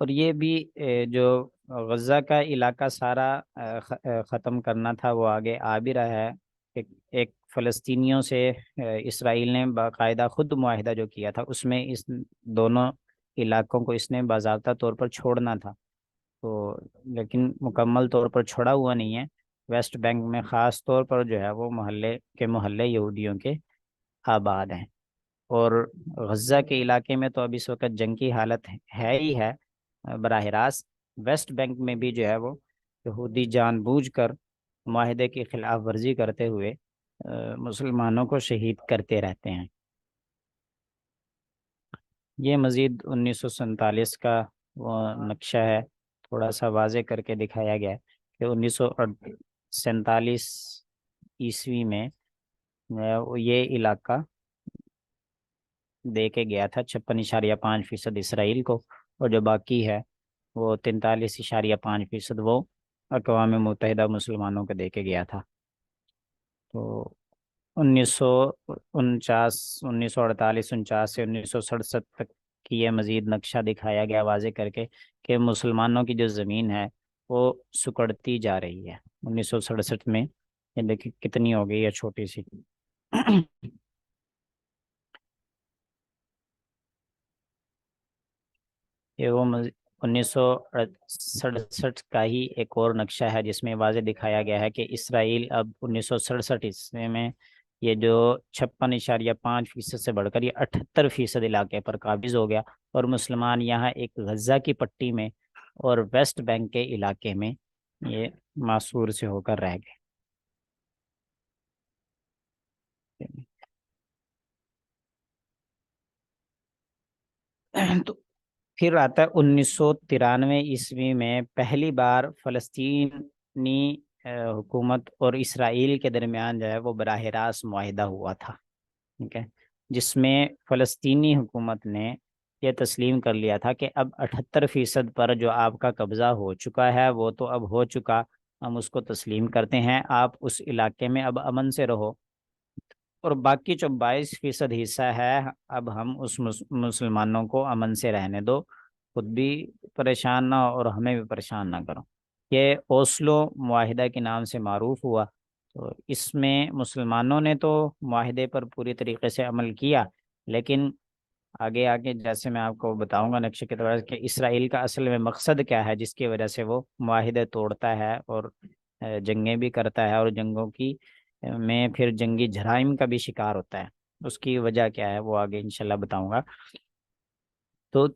اور یہ بھی جو غزہ کا علاقہ سارا ختم کرنا تھا، وہ آگے آ بھی رہا ہے۔ ایک فلسطینیوں سے اسرائیل نے باقاعدہ خود معاہدہ جو کیا تھا، اس میں اس دونوں علاقوں کو اس نے باضابطہ طور پر چھوڑنا تھا، تو لیکن مکمل طور پر چھوڑا ہوا نہیں ہے۔ ویسٹ بینک میں خاص طور پر جو ہے وہ محلے یہودیوں کے آباد ہیں، اور غزہ کے علاقے میں تو اب اس وقت جنگ کی حالت ہے ہی ہے براہ راست۔ ویسٹ بینک میں بھی جو ہے وہ یہودی جان بوجھ کر معاہدے کی خلاف ورزی کرتے ہوئے مسلمانوں کو شہید کرتے رہتے ہیں۔ یہ مزید 1947 کا وہ نقشہ ہے، تھوڑا سا واضح کر کے دکھایا گیا ہے کہ 1947 عیسوی میں یہ علاقہ دے کے گیا تھا 56.5% اسرائیل کو، اور جو باقی ہے وہ 43.5% وہ اقوام متحدہ مسلمانوں کو دے کے گیا تھا۔ تو 1949 1948 49 سے 1967 تک کی یہ مزید نقشہ دکھایا گیا واضح کر کے کہ مسلمانوں کی جو زمین ہے وہ سکڑتی جا رہی ہے۔ 1967 میں یہ دیکھیں کتنی ہو گئی ہے چھوٹی سی۔ یہ وہ 1967 کا ہی ایک اور نقشہ ہے، جس میں واضح دکھایا گیا ہے کہ اسرائیل اب 1967 میں یہ جو 56.5% سے بڑھ کر یہ 78% علاقے پر قابض ہو گیا، اور مسلمان یہاں ایک غزہ کی پٹی میں اور ویسٹ بینک کے علاقے میں یہ معصور سے ہو کر رہ گئے۔ تو پھر آتا ہے 1993 میں پہلی بار فلسطینی حکومت اور اسرائیل کے درمیان جو ہے وہ براہ راست معاہدہ ہوا تھا، ٹھیک ہے، جس میں فلسطینی حکومت نے یہ تسلیم کر لیا تھا کہ اب 78% پر جو آپ کا قبضہ ہو چکا ہے وہ تو اب ہو چکا، ہم اس کو تسلیم کرتے ہیں، آپ اس علاقے میں اب امن سے رہو، اور باقی جو 22% حصہ ہے اب ہم اس مسلمانوں کو امن سے رہنے دو، خود بھی پریشان نہ ہو اور ہمیں بھی پریشان نہ کرو۔ یہ اوسلو معاہدہ کے نام سے معروف ہوا۔ تو اس میں مسلمانوں نے تو معاہدے پر پوری طریقے سے عمل کیا، لیکن آگے آگے جیسے میں آپ کو بتاؤں گا نقشے کے طور کہ اسرائیل کا اصل میں مقصد کیا ہے جس کی وجہ سے وہ معاہدے توڑتا ہے اور جنگیں بھی کرتا ہے، اور جنگوں کی میں پھر جنگی جرائم کا بھی شکار ہوتا ہے، اس کی وجہ کیا ہے وہ آگے انشاءاللہ بتاؤں گا۔ تو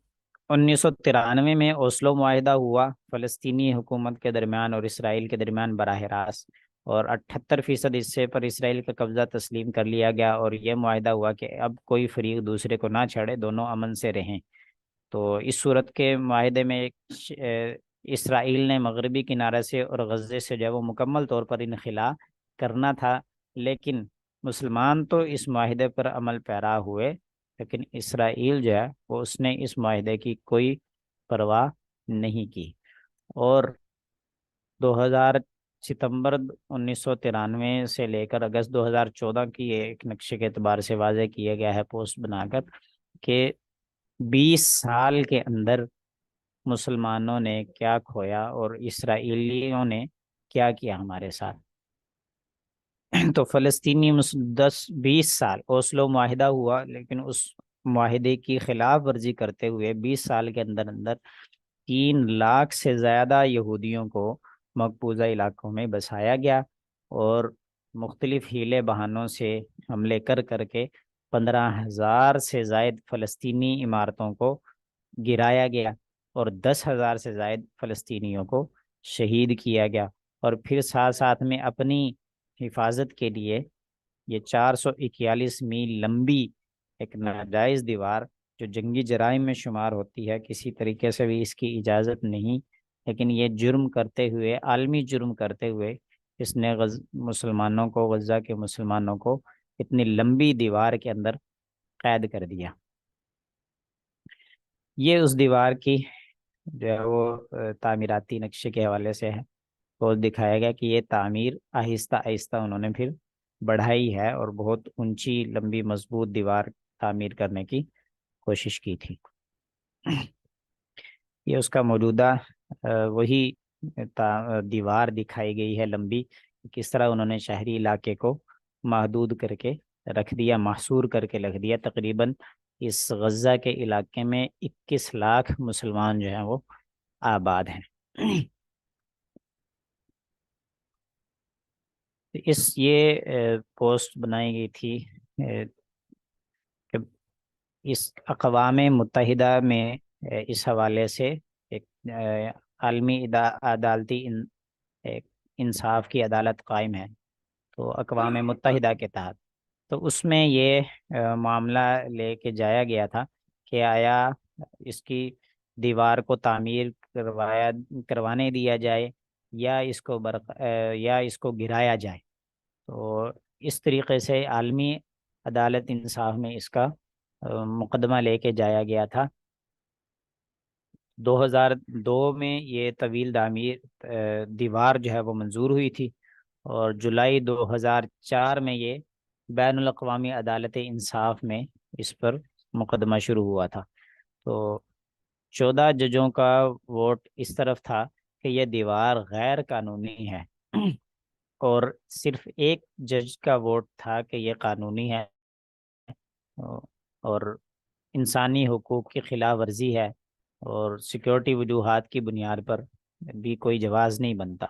1993 میں اوسلو معاہدہ ہوا فلسطینی حکومت کے درمیان اور اسرائیل کے درمیان براہ راست، اور 78% حصے پر اسرائیل کا قبضہ تسلیم کر لیا گیا، اور یہ معاہدہ ہوا کہ اب کوئی فریق دوسرے کو نہ چھڑے، دونوں امن سے رہیں۔ تو اس صورت کے معاہدے میں اسرائیل نے مغربی کنارے سے اور غزے سے جو ہے وہ مکمل طور پر انخلا کرنا تھا، لیکن مسلمان تو اس معاہدے پر عمل پیرا ہوئے، لیکن اسرائیل جو ہے وہ اس نے اس معاہدے کی کوئی پرواہ نہیں کی۔ اور 2000 ستمبر 1993 سے لے کر اگست 2014 کی ایک نقشے کے اعتبار سے واضح کیا گیا ہے پوسٹ بنا کر کہ 20 سال کے اندر مسلمانوں نے کیا کھویا اور اسرائیلیوں نے کیا کیا ہمارے ساتھ۔ تو فلسطینی 20 سال اوسلو معاہدہ ہوا، لیکن اس معاہدے کی خلاف ورزی کرتے ہوئے 20 سال کے اندر اندر 3 لاکھ سے زیادہ یہودیوں کو مقبوضہ علاقوں میں بسایا گیا، اور مختلف ہیلے بہانوں سے حملے کر کر کے 15,000 سے زائد فلسطینی عمارتوں کو گرایا گیا، اور 10,000 سے زائد فلسطینیوں کو شہید کیا گیا۔ اور پھر ساتھ ساتھ میں اپنی حفاظت کے لیے یہ 441 میل لمبی ایک ناجائز دیوار جو جنگی جرائم میں شمار ہوتی ہے، کسی طریقے سے بھی اس کی اجازت نہیں، لیکن یہ جرم کرتے ہوئے، عالمی جرم کرتے ہوئے اس نے مسلمانوں کو، غزہ کے مسلمانوں کو اتنی لمبی دیوار کے اندر قید کر دیا۔ یہ اس دیوار کی جو ہے وہ تعمیراتی نقشے کے حوالے سے ہے، تو دکھایا گیا کہ یہ تعمیر آہستہ آہستہ انہوں نے پھر بڑھائی ہے، اور بہت اونچی لمبی مضبوط دیوار تعمیر کرنے کی کوشش کی تھی۔ یہ اس کا موجودہ وہی دیوار دکھائی گئی ہے لمبی، کس طرح انہوں نے شہری علاقے کو محدود کر کے رکھ دیا، محصور کر کے رکھ دیا۔ تقریباً اس غزہ کے علاقے میں 21 لاکھ مسلمان جو ہیں وہ آباد ہیں۔ یہ پوسٹ بنائی گئی تھی کہ اس اقوام متحدہ میں اس حوالے سے ایک عالمی عدالتی ایک انصاف کی عدالت قائم ہے، تو اقوام متحدہ کے تحت، تو اس میں یہ معاملہ لے کے جایا گیا تھا کہ آیا اس کی دیوار کو تعمیر کروانے دیا جائے، یا یا اس کو گرایا جائے۔ تو اس طریقے سے عالمی عدالت انصاف میں اس کا مقدمہ لے کے جایا گیا تھا۔ 2002 میں یہ طویل دیوار جو ہے وہ منظور ہوئی تھی، اور جولائی 2004 میں یہ بین الاقوامی عدالت انصاف میں اس پر مقدمہ شروع ہوا تھا۔ تو 14 ججوں کا ووٹ اس طرف تھا کہ یہ دیوار غیر قانونی ہے، اور صرف ایک جج کا ووٹ تھا کہ یہ قانونی ہے اور انسانی حقوق کی خلاف ورزی ہے، اور سیکیورٹی وجوہات کی بنیاد پر بھی کوئی جواز نہیں بنتا۔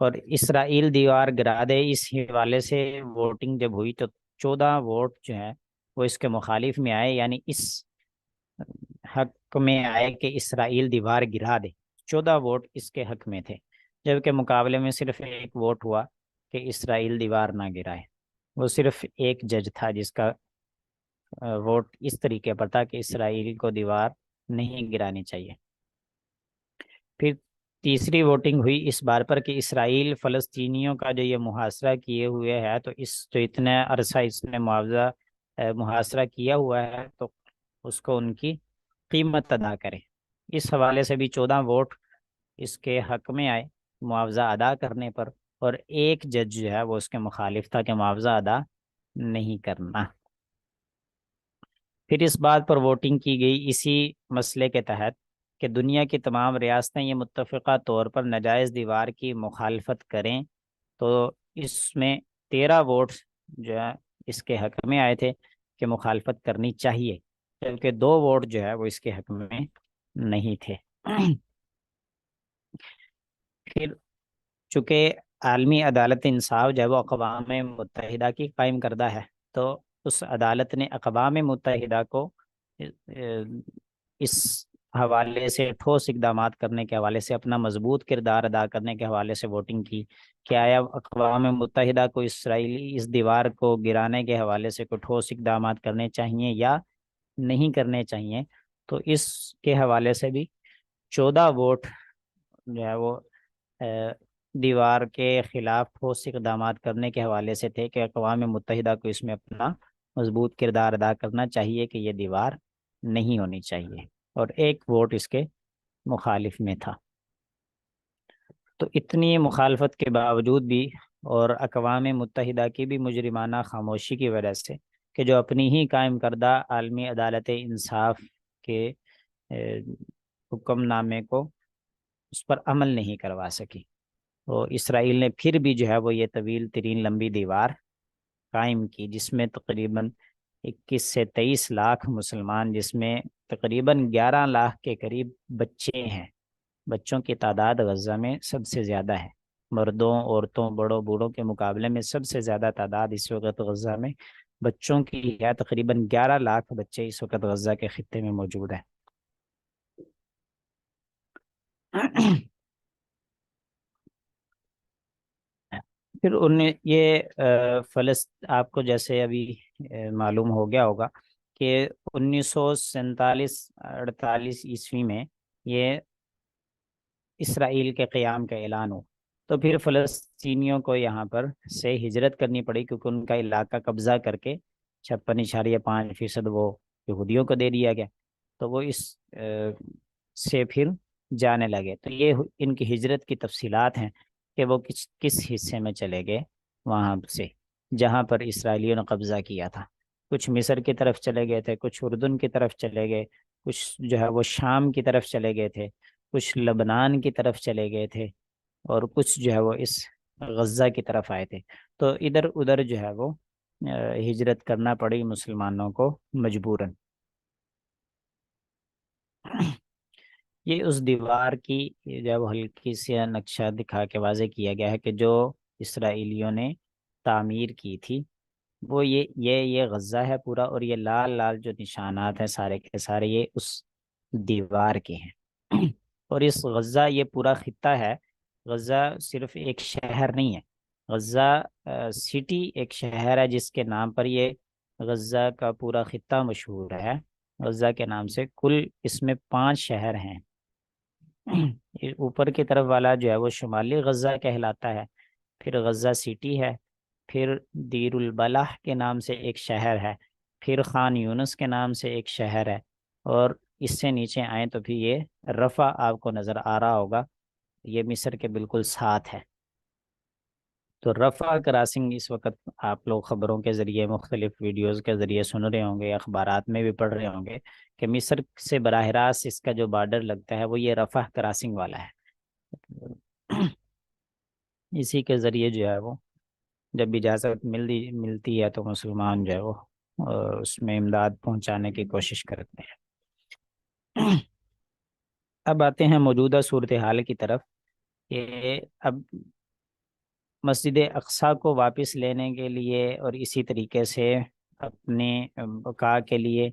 اور اسرائیل دیوار گرا دے، اس حوالے سے ووٹنگ جب ہوئی تو 14 ووٹ جو ہیں وہ اس کے مخالف میں آئے، یعنی اس حق میں آئے کہ اسرائیل دیوار گرا دے۔ 14 ووٹ اس کے حق میں تھے، جبکہ مقابلے میں صرف ایک ووٹ ہوا کہ اسرائیل دیوار نہ گرائے۔ وہ صرف ایک جج تھا جس کا ووٹ اس طریقے پر تھا کہ اسرائیل کو دیوار نہیں گرانی چاہیے۔ پھر تیسری ووٹنگ ہوئی اس بار پر کہ اسرائیل فلسطینیوں کا جو یہ محاصرہ کیے ہوئے ہے، تو اس جو اتنا عرصہ اس نے محاصرہ کیا ہوا ہے، تو اس کو ان کی قیمت ادا کرے۔ اس حوالے سے بھی 14 ووٹ اس کے حق میں آئے معاوضہ ادا کرنے پر، اور ایک جج جو ہے وہ اس کے مخالف تھا کہ معاوضہ ادا نہیں کرنا۔ پھر اس بات پر ووٹنگ کی گئی اسی مسئلے کے تحت کہ دنیا کی تمام ریاستیں یہ متفقہ طور پر ناجائز دیوار کی مخالفت کریں، تو اس میں 13 ووٹ جو ہے اس کے حق میں آئے تھے کہ مخالفت کرنی چاہیے، جبکہ 2 ووٹ جو ہے وہ اس کے حق میں نہیں تھے۔ پھر چونکہ عالمی عدالت انصاف جو ہے وہ اقوام متحدہ کی قائم کردہ ہے، تو اس عدالت نے اقوام متحدہ کو اس حوالے سے ٹھوس اقدامات کرنے کے حوالے سے، اپنا مضبوط کردار ادا کرنے کے حوالے سے ووٹنگ کی کہ آیا اقوام متحدہ کو اسرائیلی اس دیوار کو گرانے کے حوالے سے کوئی ٹھوس اقدامات کرنے چاہیے یا نہیں کرنے چاہیے۔ تو اس کے حوالے سے بھی 14 ووٹ جو ہے وہ دیوار کے خلاف ٹھوس اقدامات کرنے کے حوالے سے تھے کہ اقوام متحدہ کو اس میں اپنا مضبوط کردار ادا کرنا چاہیے کہ یہ دیوار نہیں ہونی چاہیے، اور 1 ووٹ اس کے مخالف میں تھا۔ تو اتنی مخالفت کے باوجود بھی اور اقوام متحدہ کی بھی مجرمانہ خاموشی کی وجہ سے کہ جو اپنی ہی قائم کردہ عالمی عدالت انصاف کے حکم نامے کو اس پر عمل نہیں کروا سکی، تو اسرائیل نے پھر بھی جو ہے وہ یہ طویل ترین لمبی دیوار قائم کی، جس میں تقریباً 21 سے 23 لاکھ مسلمان، جس میں تقریباً 11 لاکھ کے قریب بچے ہیں۔ بچوں کی تعداد غزہ میں سب سے زیادہ ہے، مردوں، عورتوں، بڑوں، بوڑھوں کے مقابلے میں سب سے زیادہ تعداد اس وقت غزہ میں بچوں کی ہے۔ تقریباً 11 لاکھ بچے اس وقت غزہ کے خطے میں موجود ہیں۔ پھر یہ آپ کو جیسے ابھی معلوم ہو گیا ہوگا کہ 1947-48 میں یہ اسرائیل کے قیام کا اعلان ہو، تو پھر فلسطینیوں کو یہاں پر سے ہجرت کرنی پڑی، کیونکہ ان کا علاقہ قبضہ کر کے 56.5% وہ یہودیوں کو دے دیا گیا، تو وہ اس سے پھر جانے لگے۔ تو یہ ان کی ہجرت کی تفصیلات ہیں کہ وہ کس حصے میں چلے گئے وہاں سے جہاں پر اسرائیلیوں نے قبضہ کیا تھا۔ کچھ مصر کی طرف چلے گئے تھے، کچھ اردن کی طرف چلے گئے، کچھ جو ہے وہ شام کی طرف چلے گئے تھے، کچھ لبنان کی طرف چلے گئے تھے، اور کچھ جو ہے وہ اس غزہ کی طرف آئے تھے۔ تو ادھر ادھر جو ہے وہ ہجرت کرنا پڑی مسلمانوں کو مجبوراً۔ یہ اس دیوار کی جو ہے وہ ہلکی سی نقشہ دکھا کے واضح کیا گیا ہے کہ جو اسرائیلیوں نے تعمیر کی تھی وہ یہ غزہ ہے پورا، اور یہ لال لال جو نشانات ہیں سارے کے سارے یہ اس دیوار کے ہیں۔ اور اس غزہ یہ پورا خطہ ہے، غزہ صرف ایک شہر نہیں ہے، غزہ سٹی ایک شہر ہے جس کے نام پر یہ غزہ کا پورا خطہ مشہور ہے۔ غزہ کے نام سے کل اس میں 5 شہر ہیں۔ یہ اوپر کی طرف والا جو ہے وہ شمالی غزہ کہلاتا ہے، پھر غزہ سٹی ہے، پھر دیر البلح کے نام سے ایک شہر ہے، پھر خان یونس کے نام سے ایک شہر ہے، اور اس سے نیچے آئیں تو پھر یہ رفح آپ کو نظر آ رہا ہوگا، یہ مصر کے بالکل ساتھ ہے۔ تو رفح کراسنگ اس وقت آپ لوگ خبروں کے ذریعے، مختلف ویڈیوز کے ذریعے سن رہے ہوں گے، اخبارات میں بھی پڑھ رہے ہوں گے کہ مصر سے براہ راست اس کا جو بارڈر لگتا ہے وہ یہ رفح کراسنگ والا ہے۔ اسی کے ذریعے جو ہے وہ جب اجازت ملتی ہے تو مسلمان جو ہے وہ اس میں امداد پہنچانے کی کوشش کرتے ہیں۔ اب آتے ہیں موجودہ صورتحال کی طرف کہ اب مسجد اقصیٰ کو واپس لینے کے لیے اور اسی طریقے سے اپنے بقا کے لیے،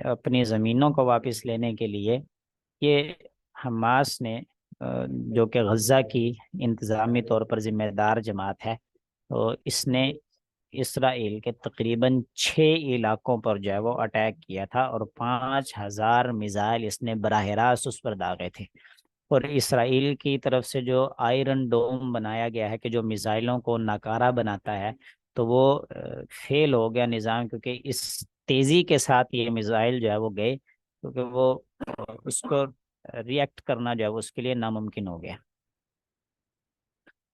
اپنی زمینوں کو واپس لینے کے لیے، یہ حماس نے جو کہ غزہ کی انتظامی طور پر ذمہ دار جماعت ہے، تو اس نے اسرائیل کے تقریباً 6 علاقوں پر جو ہے وہ اٹیک کیا تھا، اور 5,000 میزائل اس نے براہ راست اس پر داغے تھے۔ اور اسرائیل کی طرف سے جو آئرن ڈوم بنایا گیا ہے کہ جو میزائلوں کو ناکارہ بناتا ہے، تو وہ فیل ہو گیا نظام، کیونکہ اس تیزی کے ساتھ یہ میزائل جو ہے وہ گئے، کیونکہ وہ اس کو ریئیکٹ کرنا جو ہے وہ اس کے لیے ناممکن ہو گیا۔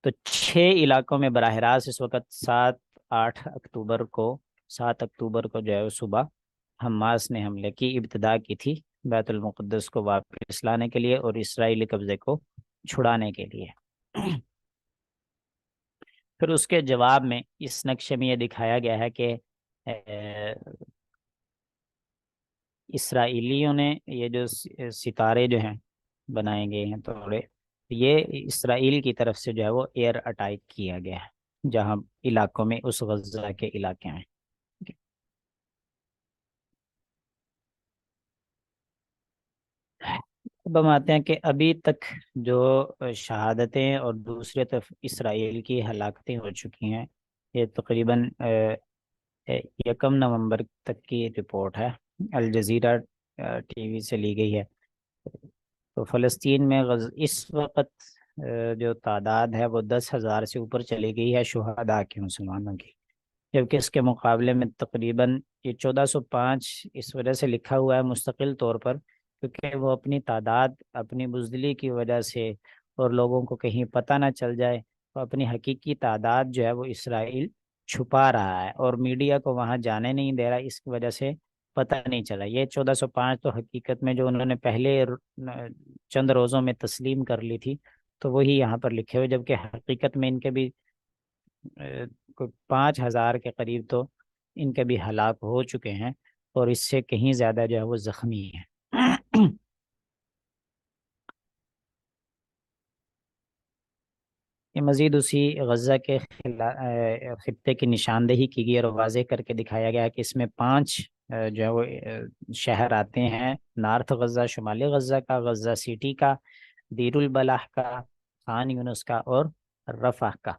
تو 6 علاقوں میں براہ راست اس وقت 7 اکتوبر کو جو ہے وہ صبح حماس نے حملے کی ابتدا کی تھی بیت المقدس کو واپس لانے کے لیے اور اسرائیلی قبضے کو چھڑانے کے لیے۔ پھر اس کے جواب میں اس نقشے میں یہ دکھایا گیا ہے کہ اسرائیلیوں نے یہ جو ستارے جو ہیں بنائے گئے ہیں تھوڑے، یہ اسرائیل کی طرف سے جو ہے وہ ایئر اٹیک کیا گیا ہے جہاں علاقوں میں، اس غزہ کے علاقے میں۔ اب ہم آتے ہیں کہ ابھی تک جو شہادتیں اور دوسرے طرف اسرائیل کی ہلاکتیں ہو چکی ہیں، یہ تقریباً 1 نومبر تک کی رپورٹ ہے، الجزیرہ ٹی وی سے لی گئی ہے۔ تو فلسطین میں اس وقت جو تعداد ہے وہ 10,000 سے اوپر چلی گئی ہے شہداء کی، مسلمانوں کی، جبکہ اس کے مقابلے میں تقریباً یہ 1405 اس وجہ سے لکھا ہوا ہے مستقل طور پر، کیونکہ وہ اپنی تعداد اپنی بزدلی کی وجہ سے اور لوگوں کو کہیں پتہ نہ چل جائے، تو اپنی حقیقی تعداد جو ہے وہ اسرائیل چھپا رہا ہے اور میڈیا کو وہاں جانے نہیں دے رہا، اس کی وجہ سے پتہ نہیں چلا۔ یہ 1405 تو حقیقت میں جو انہوں نے پہلے چند روزوں میں تسلیم کر لی تھی، تو وہی یہاں پر لکھے ہوئے، جبکہ حقیقت میں ان کے بھی کوئی 5,000 کے قریب تو ان کے بھی ہلاک ہو چکے ہیں، اور اس سے کہیں زیادہ جو ہے وہ زخمی ہیں۔ یہ مزید اسی غزہ کے خطے کی نشاندہی کی گئی اور واضح کر کے دکھایا گیا کہ اس میں 5 جو ہے وہ شہر آتے ہیں: نارتھ غزہ، شمالی غزہ کا، غزہ سٹی کا، دیر البلح کا، خان یونس کا اور رفح کا۔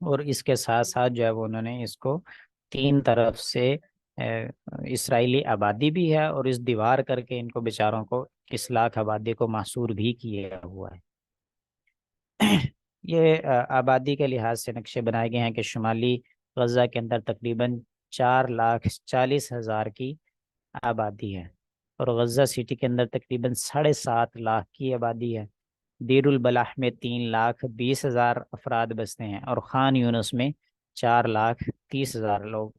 اور اس کے ساتھ ساتھ جو ہے وہ انہوں نے اس کو 3 طرف سے اسرائیلی آبادی بھی ہے، اور اس دیوار کر کے ان کو بیچاروں کو 1 لاکھ آبادی کو محصور بھی کیا ہوا ہے۔ یہ آبادی کے لحاظ سے نقشے بنائے گئے ہیں کہ شمالی غزہ کے اندر تقریباً 4,40,000 کی آبادی ہے، اور غزہ سٹی کے اندر تقریباً 7.5 لاکھ کی آبادی ہے۔ دیر البلح میں 3,20,000 افراد بستے ہیں، اور خان یونس میں 4,30,000 لوگ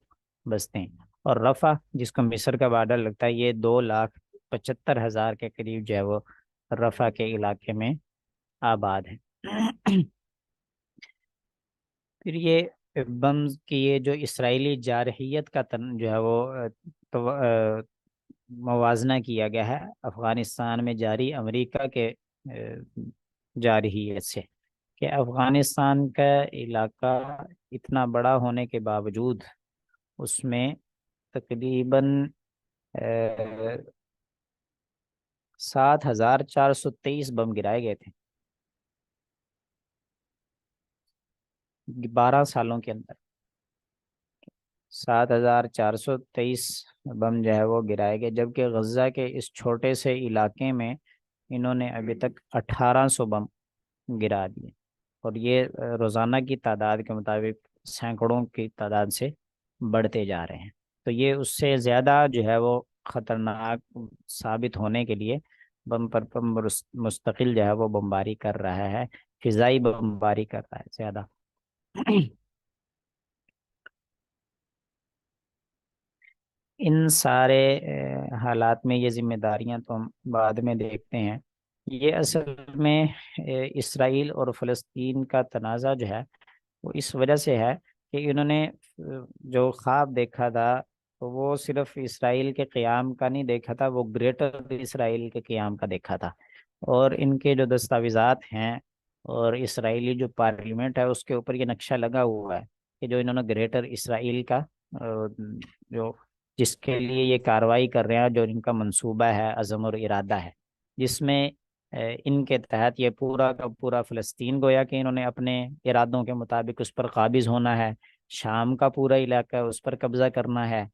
بستے ہیں، اور رفح جس کو مصر کا بارڈر لگتا ہے، یہ 2,75,000 کے قریب جو ہے وہ رفح کے علاقے میں آباد ہے۔ پھر یہ بم کی یہ جو اسرائیلی جارحیت کا جو ہے وہ موازنہ کیا گیا ہے افغانستان میں جاری امریکہ کے جارحیت سے، کہ افغانستان کا علاقہ اتنا بڑا ہونے کے باوجود اس میں تقریباً 7,423 بم گرائے گئے تھے 12 سالوں کے اندر۔ 7,423 بم جو ہے وہ گرائے گئے، جبکہ غزہ کے اس چھوٹے سے علاقے میں انہوں نے ابھی تک 1,800 بم گرا دیے، اور یہ روزانہ کی تعداد کے مطابق سینکڑوں کی تعداد سے بڑھتے جا رہے ہیں۔ تو یہ اس سے زیادہ جو ہے وہ خطرناک ثابت ہونے کے لیے بم پر بم مستقل جو ہے وہ بمباری کر رہا ہے، فضائی بمباری کر رہا ہے زیادہ۔ ان سارے حالات میں یہ ذمہ داریاں تو ہم بعد میں دیکھتے ہیں، یہ اصل میں اسرائیل اور فلسطین کا تنازع جو ہے وہ اس وجہ سے ہے کہ انہوں نے جو خواب دیکھا تھا، تو وہ صرف اسرائیل کے قیام کا نہیں دیکھا تھا، وہ گریٹر اسرائیل کے قیام کا دیکھا تھا، اور ان کے جو دستاویزات ہیں اور اسرائیلی جو پارلیمنٹ ہے اس کے اوپر یہ نقشہ لگا ہوا ہے کہ جو انہوں نے گریٹر اسرائیل کا جو جس کے لیے یہ کارروائی کر رہے ہیں، جو ان کا منصوبہ ہے، عزم اور ارادہ ہے، جس میں ان کے تحت یہ پورا کا پورا فلسطین گویا کہ انہوں نے اپنے ارادوں کے مطابق اس پر قابض ہونا ہے، شام کا پورا علاقہ اس پر قبضہ کرنا ہے،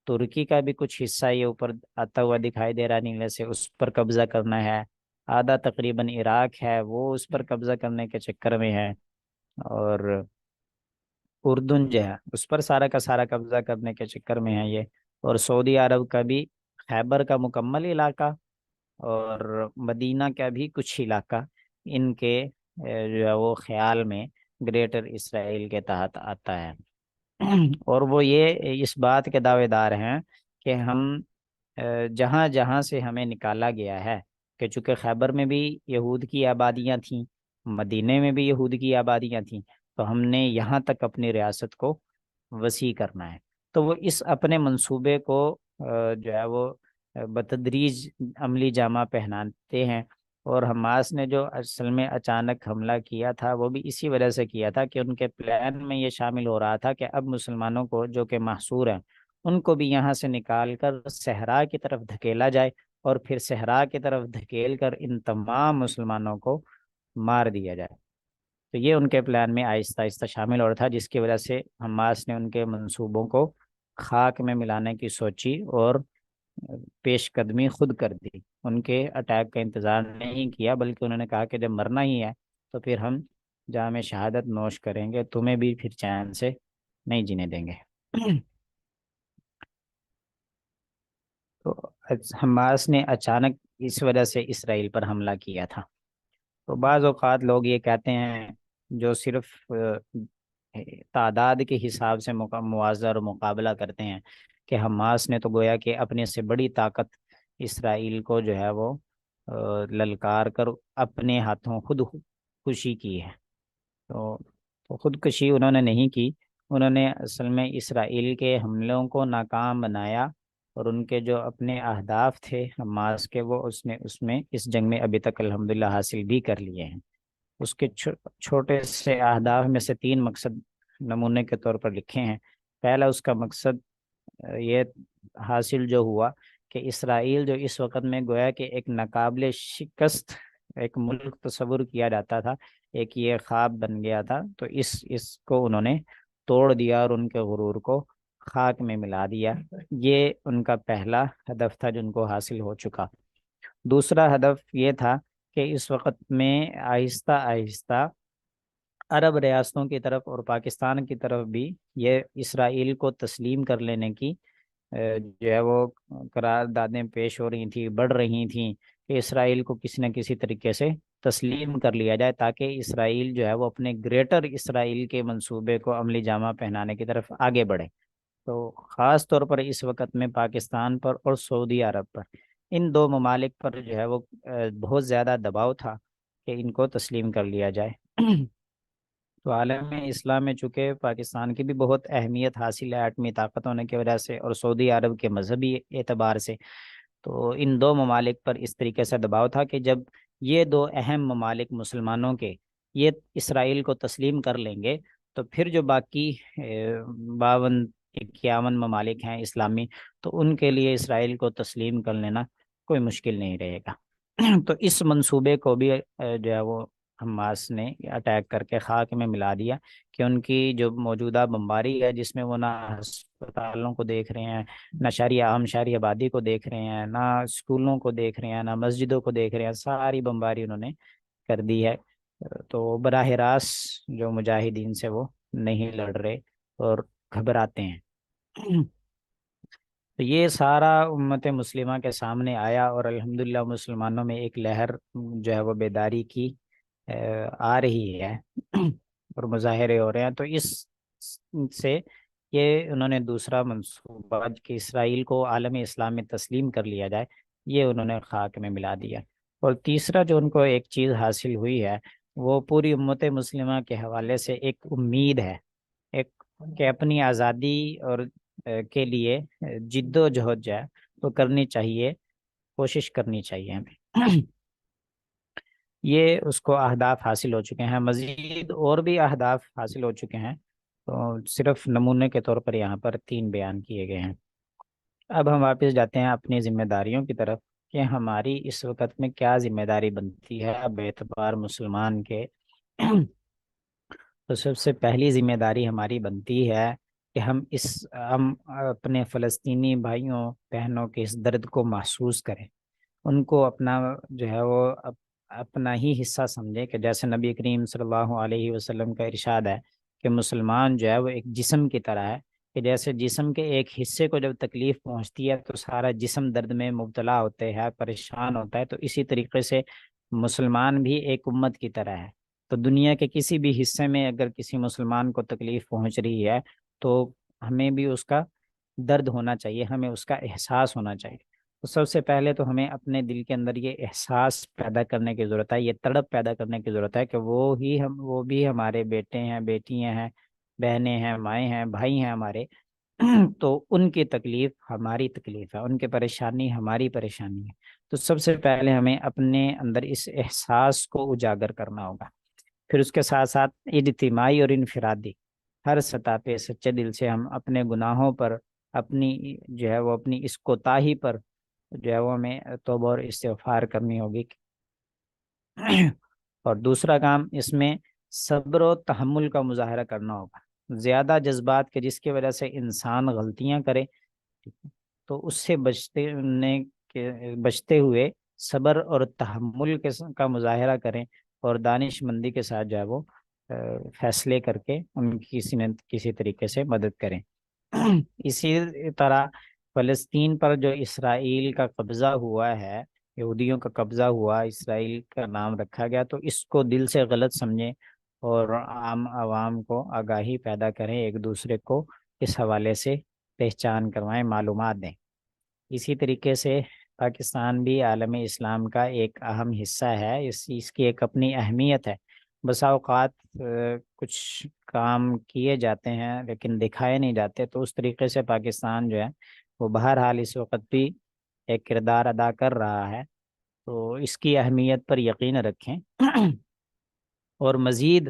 ترکی کا بھی کچھ حصہ یہ اوپر آتا ہوا دکھائی دے رہا نیلے سے، اس پر قبضہ کرنا ہے، آدھا تقریباً عراق ہے وہ اس پر قبضہ کرنے کے چکر میں ہے، اور اردن جو ہے اس پر سارا کا سارا قبضہ کرنے کے چکر میں ہے یہ، اور سعودی عرب کا بھی خیبر کا مکمل علاقہ اور مدینہ کا بھی کچھ علاقہ ان کے جو ہے وہ خیال میں گریٹر اسرائیل کے تحت آتا ہے۔ اور وہ یہ اس بات کے دعوے دار ہیں کہ ہم جہاں جہاں سے ہمیں نکالا گیا ہے، کہ چونکہ خیبر میں بھی یہود کی آبادیاں تھیں، مدینے میں بھی یہود کی آبادیاں تھیں، تو ہم نے یہاں تک اپنی ریاست کو وسیع کرنا ہے۔ تو وہ اس اپنے منصوبے کو جو ہے وہ بتدریج عملی جامہ پہناتے ہیں۔ اور حماس نے جو اصل میں اچانک حملہ کیا تھا وہ بھی اسی وجہ سے کیا تھا کہ ان کے پلان میں یہ شامل ہو رہا تھا کہ اب مسلمانوں کو جو کہ محصور ہیں ان کو بھی یہاں سے نکال کر صحرا کی طرف دھکیلا جائے، اور پھر صحرا کی طرف دھکیل کر ان تمام مسلمانوں کو مار دیا جائے۔ تو یہ ان کے پلان میں آہستہ آہستہ شامل ہو رہا تھا، جس کی وجہ سے حماس نے ان کے منصوبوں کو خاک میں ملانے کی سوچی اور پیش قدمی خود کر دی۔ ان کے اٹیک کا انتظار نہیں کیا، بلکہ انہوں نے کہا کہ جب مرنا ہی ہے تو پھر ہم جام شہادت نوش کریں گے، تمہیں بھی پھر چین سے نہیں جینے دیں گے۔ تو حماس نے اچانک اس وجہ سے اسرائیل پر حملہ کیا تھا۔ تو بعض اوقات لوگ یہ کہتے ہیں، جو صرف تعداد کے حساب سے موازنہ اور مقابلہ کرتے ہیں، کہ حماس نے تو گویا کہ اپنے سے بڑی طاقت اسرائیل کو جو ہے وہ للکار کر اپنے ہاتھوں خود خوشی کی ہے۔ تو خودکشی انہوں نے نہیں کی، انہوں نے اصل میں اسرائیل کے حملوں کو ناکام بنایا، اور ان کے جو اپنے اہداف تھے حماس کے، وہ اس میں اس جنگ میں ابھی تک الحمدللہ حاصل بھی کر لیے ہیں۔ اس کے چھوٹے سے اہداف میں سے تین مقصد نمونے کے طور پر لکھے ہیں۔ پہلا اس کا مقصد یہ حاصل جو ہوا کہ اسرائیل جو اس وقت میں گویا کہ ایک ناقابل شکست ایک ملک تصور کیا جاتا تھا، ایک یہ خواب بن گیا تھا، تو اس کو انہوں نے توڑ دیا اور ان کے غرور کو خاک میں ملا دیا۔ یہ ان کا پہلا ہدف تھا جو ان کو حاصل ہو چکا۔ دوسرا ہدف یہ تھا کہ اس وقت میں آہستہ آہستہ عرب ریاستوں کی طرف اور پاکستان کی طرف بھی یہ اسرائیل کو تسلیم کر لینے کی جو ہے وہ قراردادیں پیش ہو رہی تھیں، بڑھ رہی تھیں، کہ اسرائیل کو کسی نہ کسی طریقے سے تسلیم کر لیا جائے، تاکہ اسرائیل جو ہے وہ اپنے گریٹر اسرائیل کے منصوبے کو عملی جامہ پہنانے کی طرف آگے بڑھے۔ تو خاص طور پر اس وقت میں پاکستان پر اور سعودی عرب پر، ان دو ممالک پر جو ہے وہ بہت زیادہ دباؤ تھا کہ ان کو تسلیم کر لیا جائے۔ تو عالم اسلام میں چونکہ پاکستان کی بھی بہت اہمیت حاصل ہے ایٹمی طاقت ہونے کی وجہ سے، اور سعودی عرب کے مذہبی اعتبار سے، تو ان دو ممالک پر اس طریقے سے دباؤ تھا کہ جب یہ دو اہم ممالک مسلمانوں کے یہ اسرائیل کو تسلیم کر لیں گے، تو پھر جو باقی 52 51 ممالک ہیں اسلامی، تو ان کے لیے اسرائیل کو تسلیم کر لینا کوئی مشکل نہیں رہے گا۔ تو اس منصوبے کو بھی جو ہے وہ حماس نے اٹیک کر کے خاک میں ملا دیا، کہ ان کی جو موجودہ بمباری ہے، جس میں وہ نہ ہسپتالوں کو دیکھ رہے ہیں، نہ شہری عام شہری آبادی کو دیکھ رہے ہیں، نہ اسکولوں کو دیکھ رہے ہیں، نہ مسجدوں کو دیکھ رہے ہیں، ساری بمباری انہوں نے کر دی ہے۔ تو براہ راست جو مجاہدین سے وہ نہیں لڑ رہے اور گھبراتے ہیں۔ تو یہ سارا امت مسلمہ کے سامنے آیا، اور الحمدللہ مسلمانوں میں ایک لہر جو ہے وہ بیداری کی آ رہی ہے، اور مظاہرے ہو رہے ہیں۔ تو اس سے یہ انہوں نے دوسرا منصوبہ کہ اسرائیل کو عالم اسلام میں تسلیم کر لیا جائے، یہ انہوں نے خاک میں ملا دیا۔ اور تیسرا جو ان کو ایک چیز حاصل ہوئی ہے، وہ پوری امت مسلمہ کے حوالے سے ایک امید ہے، ایک کہ اپنی آزادی اور کے لیے جد و جہد جو ہے وہ کرنی چاہیے، کوشش کرنی چاہیے ہمیں۔ یہ اس کو اہداف حاصل ہو چکے ہیں، مزید اور بھی اہداف حاصل ہو چکے ہیں، تو صرف نمونے کے طور پر یہاں پر 3 بیان کیے گئے ہیں۔ اب ہم واپس جاتے ہیں اپنی ذمہ داریوں کی طرف، کہ ہماری اس وقت میں کیا ذمہ داری بنتی ہے اب اعتبار مسلمان کے۔ تو سب سے پہلی ذمہ داری ہماری بنتی ہے کہ ہم اپنے فلسطینی بھائیوں بہنوں کے اس درد کو محسوس کریں، ان کو اپنا جو ہے وہ اپنا ہی حصہ سمجھیں، کہ جیسے نبی کریم صلی اللہ علیہ وسلم کا ارشاد ہے کہ مسلمان جو ہے وہ ایک جسم کی طرح ہے، کہ جیسے جسم کے ایک حصے کو جب تکلیف پہنچتی ہے تو سارا جسم درد میں مبتلا ہوتے ہے، پریشان ہوتا ہے، تو اسی طریقے سے مسلمان بھی ایک امت کی طرح ہے۔ تو دنیا کے کسی بھی حصے میں اگر کسی مسلمان کو تکلیف پہنچ رہی ہے تو ہمیں بھی اس کا درد ہونا چاہیے، ہمیں اس کا احساس ہونا چاہیے۔ تو سب سے پہلے تو ہمیں اپنے دل کے اندر یہ احساس پیدا کرنے کی ضرورت ہے، یہ تڑپ پیدا کرنے کی ضرورت ہے کہ وہ بھی ہمارے بیٹے ہیں، بیٹیاں ہیں، بہنیں ہیں، مائیں ہیں، بھائی ہیں ہمارے۔ تو ان کی تکلیف ہماری تکلیف ہے، ان کی پریشانی ہماری پریشانی ہے۔ تو سب سے پہلے ہمیں اپنے اندر اس احساس کو اجاگر کرنا ہوگا۔ پھر اس کے ساتھ ساتھ اجتماعی اور انفرادی ہر سطح پہ سچے دل سے ہم اپنے گناہوں پر، اپنی جو ہے وہ اپنی اس کوتاہی پر جو ہے وہ ہمیں توبہ اور استغفار کرنی ہوگی۔ اور دوسرا کام اس میں صبر و تحمل کا مظاہرہ کرنا ہوگا۔ زیادہ جذبات کے جس کی وجہ سے انسان غلطیاں کرے، تو اس سے بچتے ہوئے صبر اور تحمل کا مظاہرہ کریں، اور دانش مندی کے ساتھ جو ہے وہ فیصلے کر کے ان کی کسی نہ کسی طریقے سے مدد کریں۔ اسی طرح فلسطین پر جو اسرائیل کا قبضہ ہوا ہے، یہودیوں کا قبضہ ہوا، اسرائیل کا نام رکھا گیا، تو اس کو دل سے غلط سمجھیں اور عام عوام کو آگاہی پیدا کریں، ایک دوسرے کو اس حوالے سے پہچان کروائیں، معلومات دیں۔ اسی طریقے سے پاکستان بھی عالم اسلام کا ایک اہم حصہ ہے، اس کی ایک اپنی اہمیت ہے۔ بسا اوقات کچھ کام کیے جاتے ہیں لیکن دکھائے نہیں جاتے، تو اس طریقے سے پاکستان جو ہے وہ بہرحال اس وقت بھی ایک کردار ادا کر رہا ہے۔ تو اس کی اہمیت پر یقین رکھیں، اور مزید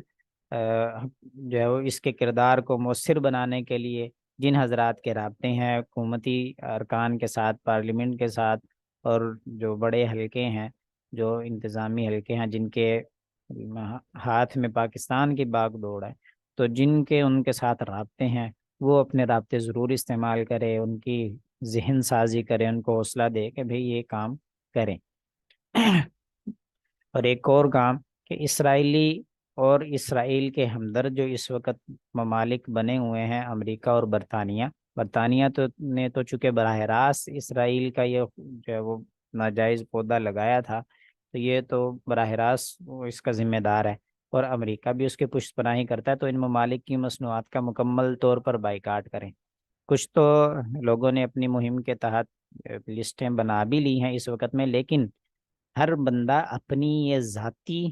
جو ہے وہ اس کے کردار کو مؤثر بنانے کے لیے جن حضرات کے رابطے ہیں حکومتی ارکان کے ساتھ، پارلیمنٹ کے ساتھ، اور جو بڑے حلقے ہیں، جو انتظامی حلقے ہیں جن کے ہاتھ میں پاکستان کی باغ دوڑ ہے، تو جن کے ان کے ساتھ رابطے ہیں وہ اپنے رابطے ضرور استعمال کرے، ان کی ذہن سازی کریں، ان کو حوصلہ دے کہ بھئی یہ کام کریں۔ اور ایک اور کام کہ اسرائیلی اور اسرائیل کے ہمدرد جو اس وقت ممالک بنے ہوئے ہیں، امریکہ اور برطانیہ تو چونکہ براہ راست اسرائیل کا یہ جو ہے وہ ناجائز پودا لگایا تھا، تو یہ تو براہ راست وہ اس کا ذمہ دار ہے، اور امریکہ بھی اس کے پشت پناہی کرتا ہے۔ تو ان ممالک کی مصنوعات کا مکمل طور پر بائیکاٹ کریں۔ کچھ تو لوگوں نے اپنی مہم کے تحت لسٹیں بنا بھی لی ہیں اس وقت میں، لیکن ہر بندہ اپنی یہ ذاتی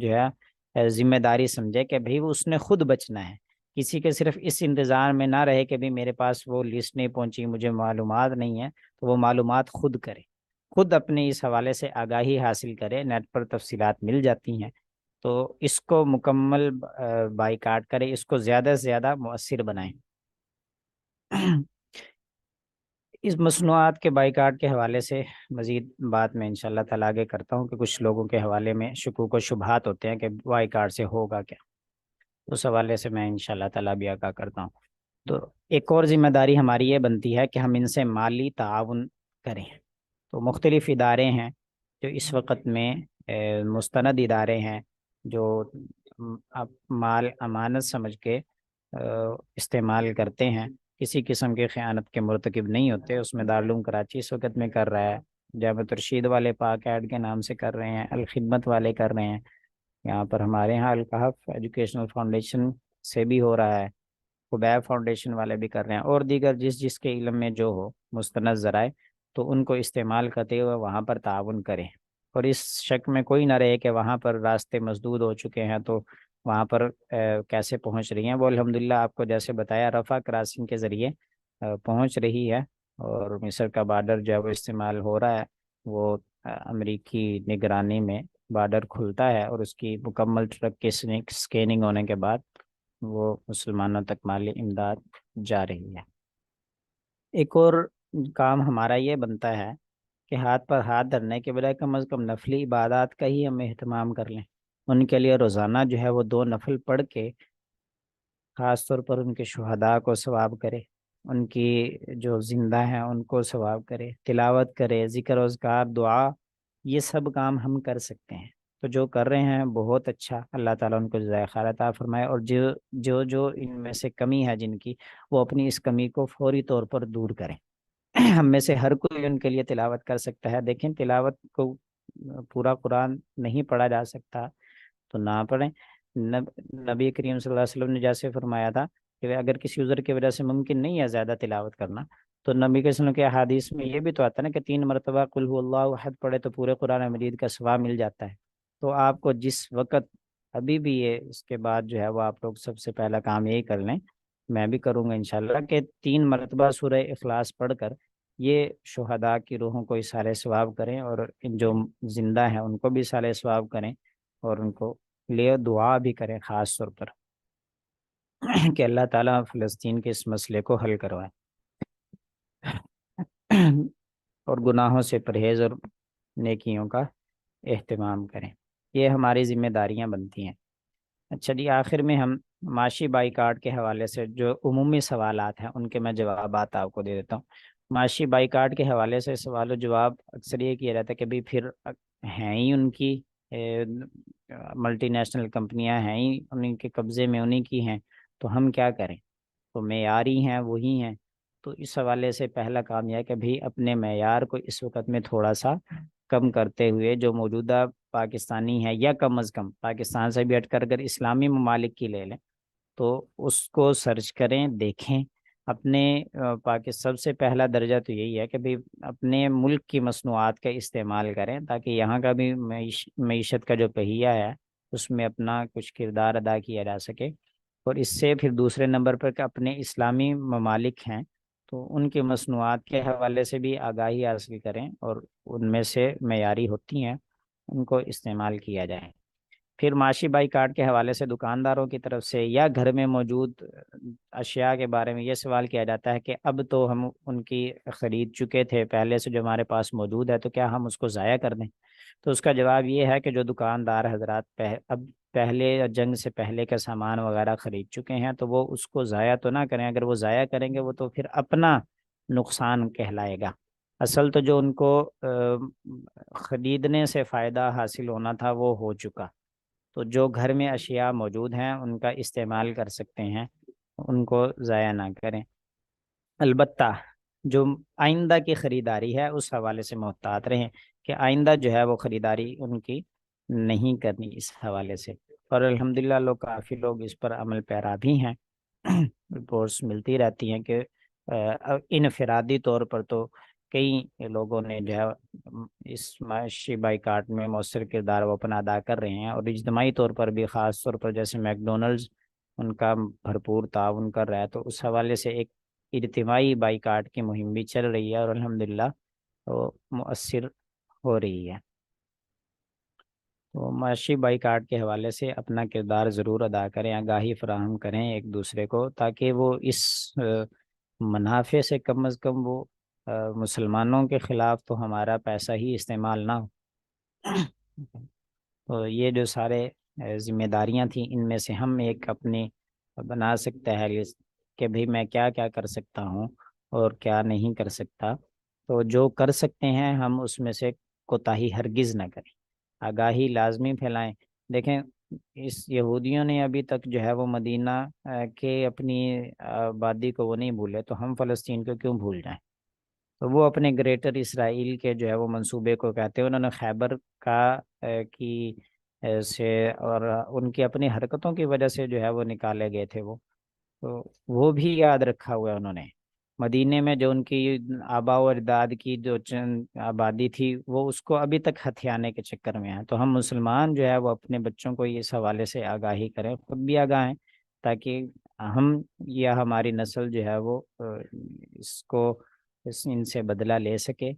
جو ہے ذمہ داری سمجھے کہ بھئی وہ اس نے خود بچنا ہے، کسی کے صرف اس انتظار میں نہ رہے کہ بھی میرے پاس وہ لسٹ نہیں پہنچی، مجھے معلومات نہیں ہے، تو وہ معلومات خود کرے، خود اپنے اس حوالے سے آگاہی حاصل کرے، نیٹ پر تفصیلات مل جاتی ہیں، تو اس کو مکمل بائیکاٹ کرے، اس کو زیادہ سے زیادہ مؤثر بنائیں۔ اس مصنوعات کے بائیکاٹ کے حوالے سے مزید بات میں انشاءاللہ تعالیٰ آگے کرتا ہوں، کہ کچھ لوگوں کے حوالے میں شکوک و شبہات ہوتے ہیں کہ بائیکاٹ سے ہوگا کیا، اس حوالے سے میں انشاءاللہ تعالیٰ بھی آگاہ کرتا ہوں۔ تو ایک اور ذمہ داری ہماری یہ بنتی ہے کہ ہم ان سے مالی تعاون کریں۔ تو مختلف ادارے ہیں جو اس وقت میں مستند ادارے ہیں، جو مال امانت سمجھ کے استعمال کرتے ہیں، کسی قسم کی خیانت کے مرتکب نہیں ہوتے۔ اس میں دارالعلوم کراچی اس وقت میں کر رہا ہے، جامعہ الرشید والے پاک ایڈ کے نام سے کر رہے ہیں، الخدمت والے کر رہے ہیں، یہاں پر ہمارے یہاں الکحف ایجوکیشنل فاؤنڈیشن سے بھی ہو رہا ہے، خبیب فاؤنڈیشن والے بھی کر رہے ہیں، اور دیگر جس کے علم میں جو ہو مستند ذرائع، تو ان کو استعمال کرتے ہوئے وہاں پر تعاون کریں۔ اور اس شک میں کوئی نہ رہے کہ وہاں پر راستے مسدود ہو چکے ہیں، تو وہاں پر کیسے پہنچ رہی ہیں، وہ الحمدللہ آپ کو جیسے بتایا رفح کراسنگ کے ذریعے پہنچ رہی ہے، اور مصر کا بارڈر جو ہے وہ استعمال ہو رہا ہے، وہ امریکی نگرانی میں بارڈر کھلتا ہے، اور اس کی مکمل ٹرک کی سکیننگ ہونے کے بعد وہ مسلمانوں تک مالی امداد جا رہی ہے۔ ایک اور کام ہمارا یہ بنتا ہے کہ ہاتھ پر ہاتھ دھرنے کے بجائے کم از کم نفلی عبادات کا ہی ہم اہتمام کر لیں، ان کے لیے روزانہ جو ہے وہ 2 نفل پڑھ کے خاص طور پر ان کے شہداء کو ثواب کرے، ان کی جو زندہ ہیں ان کو ثواب کرے، تلاوت کرے، ذکر و اذکار، دعا، یہ سب کام ہم کر سکتے ہیں۔ تو جو کر رہے ہیں بہت اچھا، اللہ تعالیٰ ان کو جزائے خیر عطا فرمائے، اور جو ان میں سے کمی ہے جن کی، وہ اپنی اس کمی کو فوری طور پر دور کریں۔ ہم میں سے ہر کوئی ان کے لیے تلاوت کر سکتا ہے، دیکھیں تلاوت کو پورا قرآن نہیں پڑھا جا سکتا تو نہ پڑھیں۔ نبی کریم صلی اللہ علیہ وسلم نے جیسے فرمایا تھا کہ اگر کسی عذر کی وجہ سے ممکن نہیں ہے زیادہ تلاوت کرنا، تو نبی کے وسلم کے احادیث میں یہ بھی تو آتا ہے نا کہ 3 مرتبہ قل هو اللہ احد پڑھے تو پورے قرآن مجید کا ثواب مل جاتا ہے۔ تو آپ کو جس وقت ابھی بھی یہ اس کے بعد جو ہے وہ آپ لوگ سب سے پہلا کام یہی کر لیں، میں بھی کروں گا انشاءاللہ، کہ 3 مرتبہ سورہ اخلاص پڑھ کر یہ شہداء کی روحوں کو اصالہ ثواب کریں، اور ان جو زندہ ہیں ان کو بھی اصالہ ثواب کریں، اور ان کو لیے دعا بھی کریں خاص طور پر کہ اللہ تعالیٰ فلسطین کے اس مسئلے کو حل کروائے اور گناہوں سے پرہیز اور نیکیوں کا اہتمام کریں۔ یہ ہماری ذمہ داریاں بنتی ہیں۔ اچھا جی، آخر میں ہم معاشی بائیکاٹ کے حوالے سے جو عمومی سوالات ہیں ان کے میں جوابات آپ کو دے دیتا ہوں۔ معاشی بائیکاٹ کے حوالے سے سوال و جواب اکثر یہ کیا جاتا ہے کہ بھی پھر ہیں ہی ان کی ملٹی نیشنل کمپنیاں ہیں ہی انہیں کے قبضے میں، انہیں کی ہیں، تو ہم کیا کریں؟ تو معیاری ہیں وہی ہیں۔ تو اس حوالے سے پہلا کام یہ ہے کہ بھی اپنے معیار کو اس وقت میں تھوڑا سا کم کرتے ہوئے جو موجودہ پاکستانی ہے، یا کم از کم پاکستان سے بھی ہٹ کر اگر اسلامی ممالک کی لے لیں تو اس کو سرچ کریں، دیکھیں اپنے سب سے پہلا درجہ تو یہی ہے کہ بھی اپنے ملک کی مصنوعات کا استعمال کریں، تاکہ یہاں کا بھی معیشت کا جو پہیہ ہے اس میں اپنا کچھ کردار ادا کیا جا سکے۔ اور اس سے پھر دوسرے نمبر پر کہ اپنے اسلامی ممالک ہیں تو ان کی مصنوعات کے حوالے سے بھی آگاہی حاصل کریں، اور ان میں سے معیاری ہوتی ہیں ان کو استعمال کیا جائے۔ پھر معاشی بائی کارڈ کے حوالے سے دکانداروں کی طرف سے یا گھر میں موجود اشیاء کے بارے میں یہ سوال کیا جاتا ہے کہ اب تو ہم ان کی خرید چکے تھے پہلے سے، جو ہمارے پاس موجود ہے تو کیا ہم اس کو ضائع کر دیں؟ تو اس کا جواب یہ ہے کہ جو دکاندار حضرات اب پہلے جنگ سے پہلے کا سامان وغیرہ خرید چکے ہیں تو وہ اس کو ضائع تو نہ کریں۔ اگر وہ ضائع کریں گے وہ تو پھر اپنا نقصان کہلائے گا۔ اصل تو جو ان کو خریدنے سے فائدہ حاصل ہونا تھا وہ ہو چکا۔ تو جو گھر میں اشیاء موجود ہیں ان کا استعمال کر سکتے ہیں، ان کو ضائع نہ کریں۔ البتہ جو آئندہ کی خریداری ہے اس حوالے سے محتاط رہیں کہ آئندہ جو ہے وہ خریداری ان کی نہیں کرنی اس حوالے سے۔ اور الحمدللہ کافی لوگ اس پر عمل پیرا بھی ہیں۔ رپورٹس ملتی رہتی ہیں کہ انفرادی طور پر تو کئی لوگوں نے جو ہے اس معاشی بائیکاٹ میں مؤثر کردار وہ اپنا ادا کر رہے ہیں، اور اجتماعی طور پر بھی خاص طور پر جیسے میک ڈونلڈز ان کا بھرپور تعاون کر رہا ہے، تو اس حوالے سے ایک اجتماعی بائیکاٹ کی مہم بھی چل رہی ہے اور الحمدللہ وہ مؤثر ہو رہی ہے۔ تو معاشی بائیکاٹ کے حوالے سے اپنا کردار ضرور ادا کریں، آگاہی فراہم کریں ایک دوسرے کو، تاکہ وہ اس منافع سے کم از کم وہ مسلمانوں کے خلاف تو ہمارا پیسہ ہی استعمال نہ ہو۔ تو یہ جو سارے ذمہ داریاں تھیں ان میں سے ہم ایک اپنی بنا سکتے ہیں لسٹ کہ بھئی میں کیا کیا کر سکتا ہوں اور کیا نہیں کر سکتا۔ تو جو کر سکتے ہیں ہم اس میں سے کوتاہی ہرگز نہ کریں، آگاہی لازمی پھیلائیں۔ دیکھیں اس یہودیوں نے ابھی تک جو ہے وہ مدینہ کے اپنی آبادی کو وہ نہیں بھولے، تو ہم فلسطین کو کیوں بھول جائیں؟ تو وہ اپنے گریٹر اسرائیل کے جو ہے وہ منصوبے کو کہتے ہیں، انہوں نے خیبر کا کی سے اور ان کی اپنی حرکتوں کی وجہ سے جو ہے وہ نکالے گئے تھے وہ، تو وہ بھی یاد رکھا ہوا ہے انہوں نے۔ مدینے میں جو ان کی آباء و اجداد کی جو چند آبادی تھی وہ اس کو ابھی تک ہتھیانے کے چکر میں ہیں۔ تو ہم مسلمان جو ہے وہ اپنے بچوں کو اس حوالے سے آگاہی کریں، خود بھی آگاہ ہیں، تاکہ ہم یا ہماری نسل جو ہے وہ اس کو ان سے بدلہ لے سکے،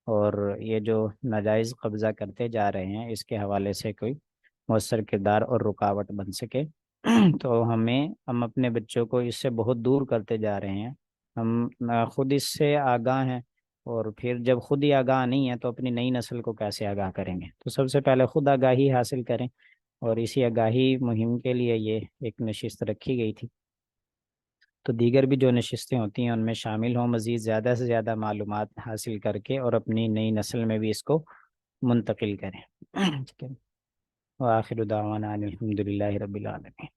اور یہ جو ناجائز قبضہ کرتے جا رہے ہیں اس کے حوالے سے کوئی مؤثر کردار اور رکاوٹ بن سکے۔ تو ہم اپنے بچوں کو اس سے بہت دور کرتے جا رہے ہیں۔ ہم خود اس سے آگاہ ہیں، اور پھر جب خود ہی آگاہ نہیں ہے تو اپنی نئی نسل کو کیسے آگاہ کریں گے؟ تو سب سے پہلے خود آگاہی حاصل کریں، اور اسی آگاہی مہم کے لیے یہ ایک نشست رکھی گئی تھی۔ تو دیگر بھی جو نشستیں ہوتی ہیں ان میں شامل ہوں، مزید زیادہ سے زیادہ معلومات حاصل کر کے اور اپنی نئی نسل میں بھی اس کو منتقل کریں۔ ٹھیک ہے، وآخر دعوانا ان الحمد للہ رب العالمین۔